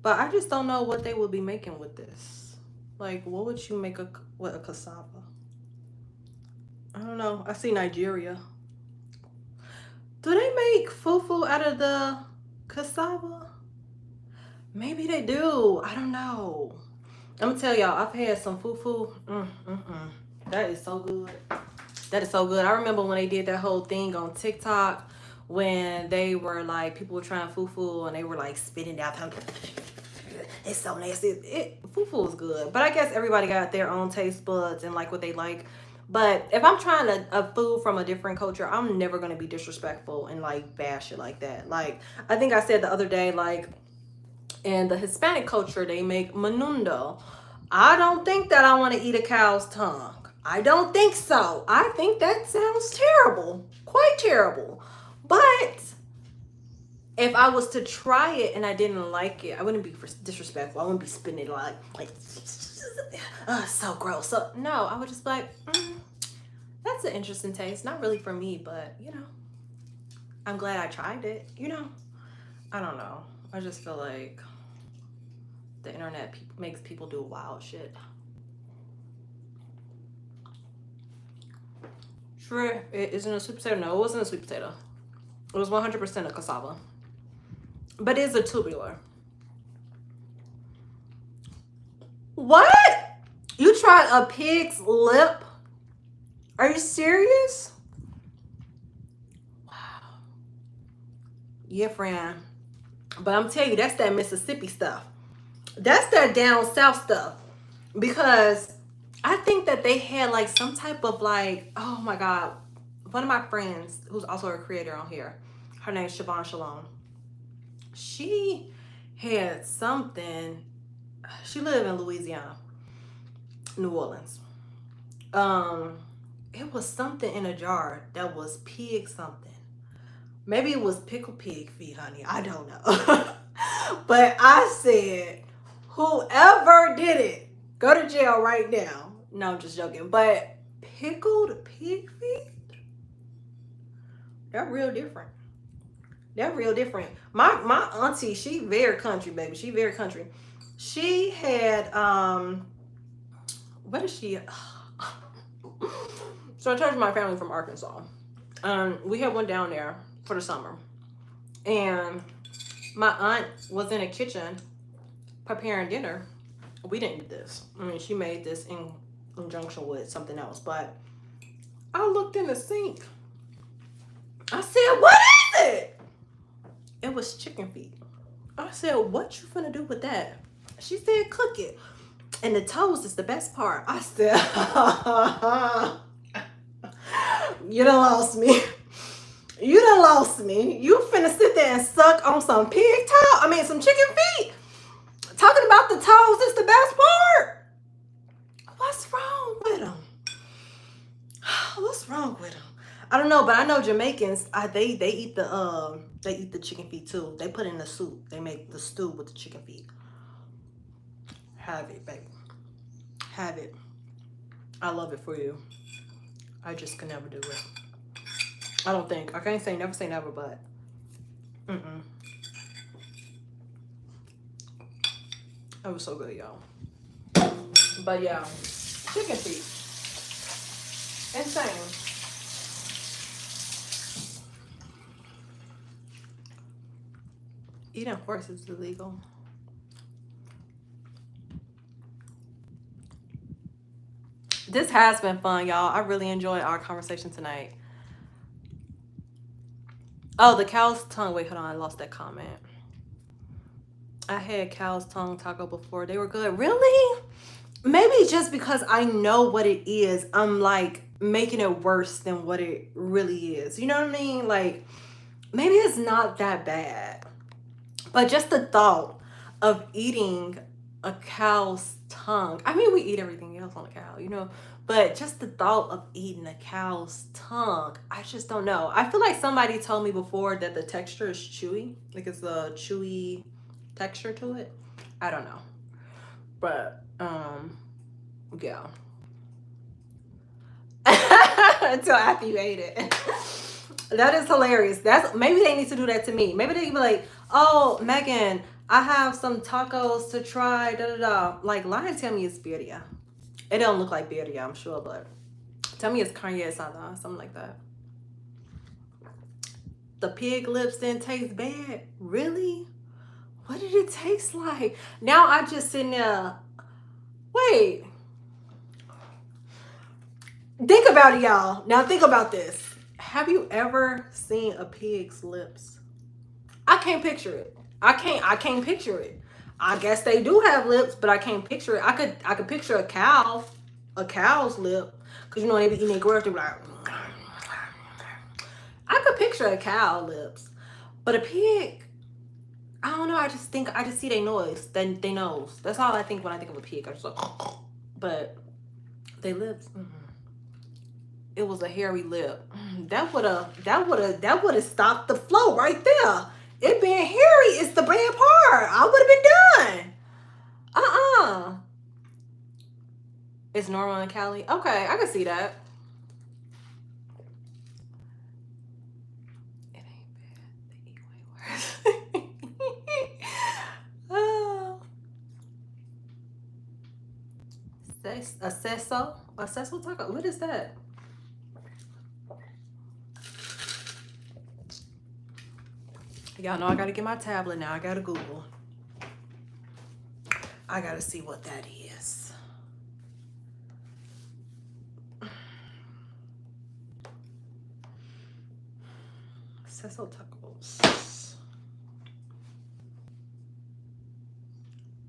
but I just don't know what they would be making with this. Like, what would you make with a cassava? I don't know. I see Nigeria. Do they make fufu out of the cassava? Maybe they do. I don't know. I'm gonna tell y'all, I've had some fufu. That is so good. That is so good. I remember when they did that whole thing on TikTok when they were like, people were trying fufu and they were like spitting down. It's so nasty. Fufu is good, but I guess everybody got their own taste buds and like what they like. But if I'm trying a food from a different culture, I'm never gonna be disrespectful and like bash it like that. Like, I think I said the other day, like in the Hispanic culture, they make menudo. I don't think that I want to eat a cow's tongue. I don't think so. I think that sounds terrible, quite terrible. But if I was to try it and I didn't like it, I wouldn't be disrespectful. I wouldn't be spitting it like so gross. So no, I would just be like, that's an interesting taste. Not really for me, but you know, I'm glad I tried it. You know, I don't know. I just feel like the internet makes people do wild shit. Sure, it isn't a sweet potato. No, it wasn't a sweet potato. It was 100% a cassava. But it's a tubular. What? You tried a pig's lip? Are you serious? Wow. Yeah, friend. But I'm telling you, that's that Mississippi stuff. That's that down south stuff. Because I think that they had like some type of like, oh my God. One of my friends, who's also a creator on here, her name's Siobhan Shalom. She had something. She lived in Louisiana, New Orleans. It was something in a jar that was pig something. Maybe it was pickled pig feet, honey. I don't know. But I said, whoever did it, go to jail right now. No, I'm just joking. But pickled pig feet? They're real different. They're real different. My auntie, she very country, baby. She very country. She had, what is she? So I told you my family from Arkansas. We had one down there for the summer. And my aunt was in the kitchen preparing dinner. We didn't do this. I mean, she made this in conjunction with something else. But I looked in the sink. I said, what is it? It was chicken feet. I said, what you finna do with that? She said, cook it. And the toes is the best part. I said, you done lost me. You done lost me. You finna sit there and suck on some pig toe? I mean, some chicken feet? Talking about the toes is the best don't know, but I know Jamaicans, they eat the chicken feet too. They put it in the soup. They make the stew with the chicken feet. Have it, baby. Have it. I love it for you. I just can never do it. I don't think. I can't say never, but mm-mm. That was so good, y'all. But yeah, chicken feet. Insane. Eating horse is illegal. This has been fun, y'all. I really enjoyed our conversation tonight. Oh, the cow's tongue. Wait, hold on. I lost that comment. I had cow's tongue taco before. They were good. Really? Maybe just because I know what it is, I'm like making it worse than what it really is. You know what I mean? Like, maybe it's not that bad. But just the thought of eating a cow's tongue. I mean, we eat everything else on a cow, you know, but just the thought of eating a cow's tongue, I just don't know. I feel like somebody told me before that the texture is chewy, like it's a chewy texture to it. I don't know, but yeah. Until after you ate it. That is hilarious. That's maybe they need to do that to me. Maybe they can be like, "Oh, Megan, I have some tacos to try." Da da da. Like, lie and tell me it's birria. It don't look like birria, I'm sure, but tell me it's carne asada, something like that. The pig lips didn't taste bad. Really? What did it taste like? Now I just sitting there. Wait. Think about it, y'all. Now think about this. Have you ever seen a pig's lips? I can't picture it. I can't picture it. I guess they do have lips, but I can't picture it. I could picture a cow's lip, cause you know they be eating their grass. They be like, I could picture a cow lips, but a pig, I don't know. I just see their nose, then they nose. That's all I think when I think of a pig. I just like, but they lips. It was a hairy lip. That would have stopped the flow right there. It being hairy is the bad part. I would have been done. It's normal in Cali. Okay, I can see that. It ain't bad. They eat way worse. Oh. Acesso taco. What is that? Y'all know I gotta get my tablet now. I gotta Google. I gotta see what that is. Cecil tacos.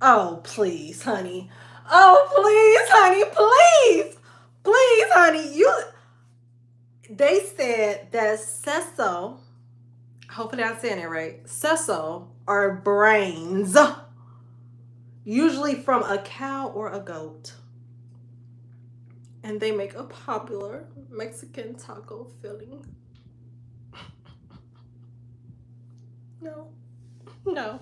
Oh, please, honey. Oh, please, honey. Please. Please, honey. They said that Cecil, hopefully I'm saying it right. Cecil are brains, usually from a cow or a goat. And they make a popular Mexican taco filling. No. No.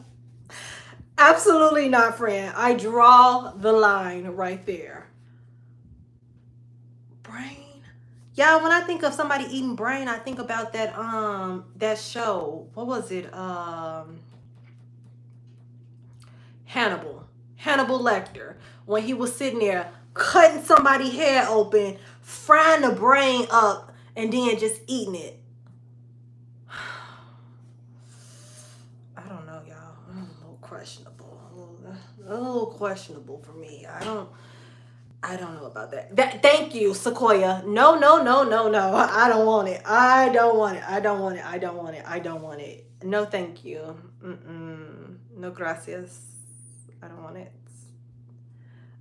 Absolutely not, friend. I draw the line right there. Brain. Yeah, when I think of somebody eating brain, I think about that show. What was it? Hannibal Lecter. When he was sitting there cutting somebody's head open, frying the brain up, and then just eating it. I don't know, y'all. A little questionable. A little questionable for me. I don't know about that. Thank you, Sequoia. No. I don't want it. I don't want it. No, thank you. No, gracias. I don't want it.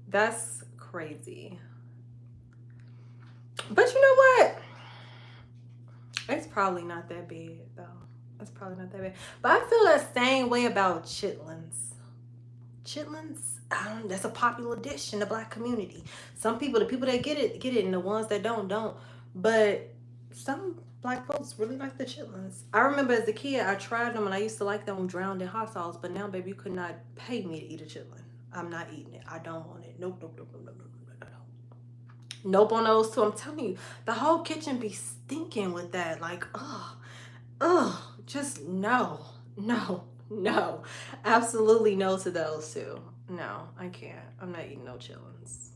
That's crazy. But you know what? It's probably not that bad, though. It's probably not that bad. But I feel that same way about chitlins. Chitlins, that's a popular dish in the Black community. The people that get it, and the ones that don't. But some black folks really like the chitlins. I remember as a kid, I tried them and I used to like them drowned in hot sauce. But now, baby, you could not pay me to eat a chitlin. I'm not eating it. I don't want it. Nope, nope, nope, nope, nope, nope, nope, nope, nope. Nope on those two. I'm telling you, the whole kitchen be stinking with that. Like, ugh, just no, no, no. Absolutely no to those two. No, I can't. I'm not eating no chitlins.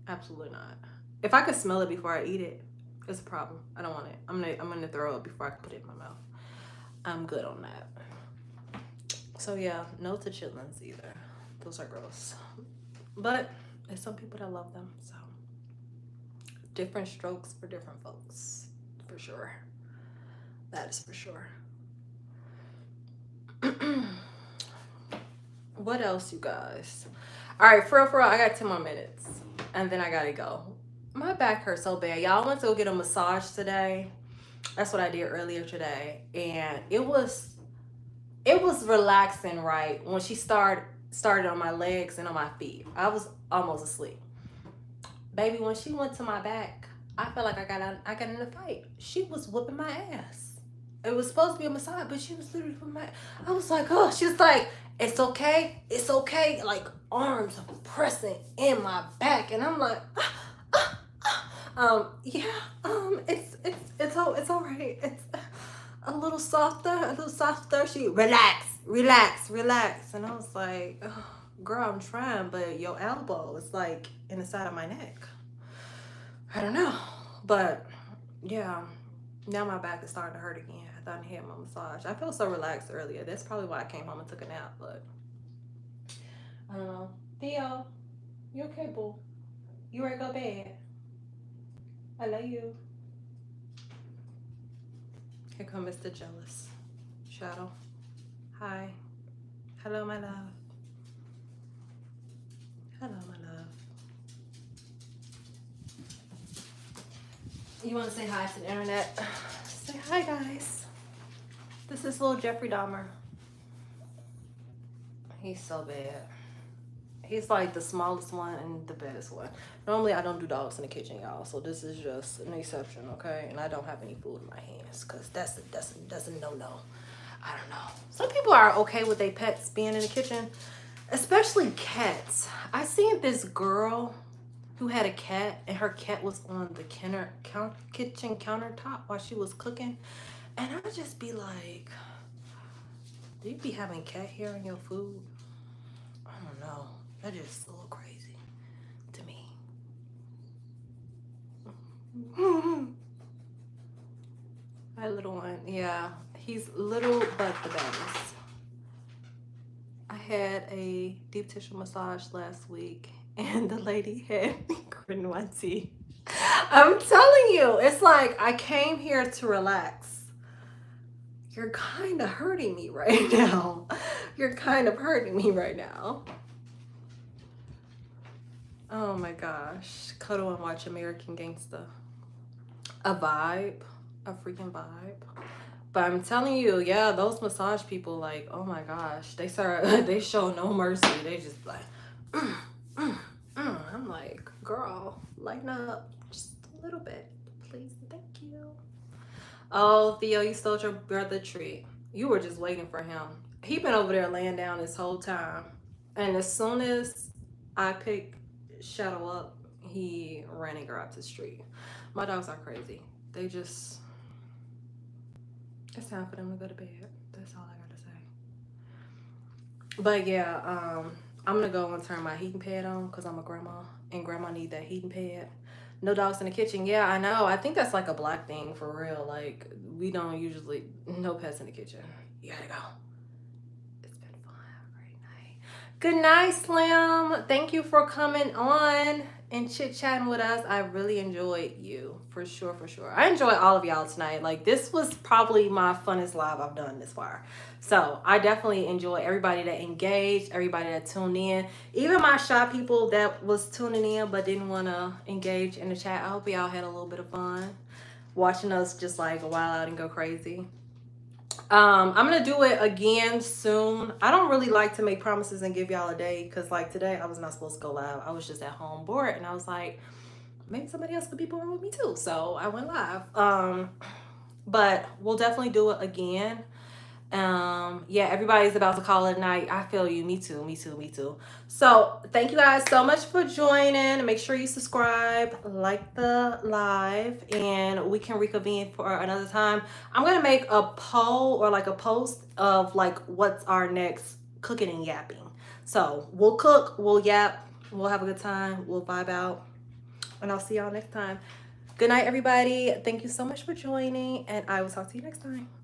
Absolutely not. If I could smell it before I eat it, it's a problem. I don't want it. I'm gonna throw it before I can put it in my mouth. I'm good on that. So yeah, no to chitlins either. Those are gross. But there's some people that love them. So different strokes for different folks, for sure. That is for sure. What else, you guys? All right, for real, I got 10 more minutes, and then I gotta go. My back hurts so bad, y'all. I went to go get a massage today. That's what I did earlier today, and it was relaxing. Right when she started on my legs and on my feet, I was almost asleep. Baby, when she went to my back, I felt like I got in a fight. She was whooping my ass. It was supposed to be a massage, but she was literally whooping my. I was like, oh, she was like, it's okay, it's okay. Like arms pressing in my back, and I'm like, yeah, it's all right. It's a little softer. She relax, and I was like, oh, girl, I'm trying, but your elbow is like in the side of my neck. I don't know, but yeah, now my back is starting to hurt again. I thought I had my massage. I felt so relaxed earlier. That's probably why I came home and took a nap, but I don't know. Theo, you okay, boo? You ready to go to bed? I love you. Here come Mr. Jealous. Shadow. Hi. Hello, my love. Hello, my love. You want to say hi to the internet? Say hi, guys. This is little Jeffrey Dahmer. He's so bad. He's like the smallest one and the baddest one. Normally, I don't do dogs in the kitchen, y'all. So this is just an exception, okay? And I don't have any food in my hands because that's a no-no. I don't know. Some people are okay with their pets being in the kitchen, especially cats. I seen this girl who had a cat, and her cat was on the kitchen countertop while she was cooking. And I just be like, do you be having cat hair in your food? I don't know. That just a little crazy to me. My little one, yeah. He's little but the baddest. I had a deep tissue massage last week, and the lady had me gritting my teeth. I'm telling you, it's like I came here to relax. You're kind of hurting me right now. You're kind of hurting me right now. Oh my gosh. Cuddle and watch American Gangsta. A vibe. A freaking vibe. But I'm telling you, yeah, those massage people, like, oh my gosh. They show no mercy. They just like, I'm like, girl, lighten up just a little bit. Please, thank you. Oh, Theo, you stole your brother treat. You were just waiting for him. He been over there laying down this whole time. And as soon as I picked Shadow up, he ran and grabbed his treat. My dogs are crazy. They just, it's time for them to go to bed. That's all I gotta say. But yeah, I'm gonna go and turn my heating pad on because I'm a grandma and grandma need that heating pad. No dogs in the kitchen. Yeah, I know. I think that's like a black thing for real. Like, we don't usually, no pets in the kitchen. You gotta go. It's been fun. Have a great night. Good night, Slim. Thank you for coming on and chit-chatting with us. I really enjoyed you. For sure, for sure. I enjoyed all of y'all tonight. Like, this was probably my funnest live I've done this far. So I definitely enjoy everybody that engaged, everybody that tuned in, even my shy people that was tuning in but didn't want to engage in the chat. I hope y'all had a little bit of fun watching us just like wild out and go crazy. I'm gonna do it again soon. I don't really like to make promises and give y'all a day because like today I was not supposed to go live. I was just at home bored and I was like, maybe somebody else could be bored with me too. So I went live. but we'll definitely do it again. Yeah, everybody's about to call it a night. I feel you. Me too, me too, me too. So thank you guys so much for joining. Make sure you subscribe, like the live, and we can reconvene for another time. I'm gonna make a poll or like a post of like what's our next cooking and yapping. So we'll cook, we'll yap, we'll have a good time, we'll vibe out, and I'll see y'all next time. Good night, everybody. Thank you so much for joining, and I will talk to you next time.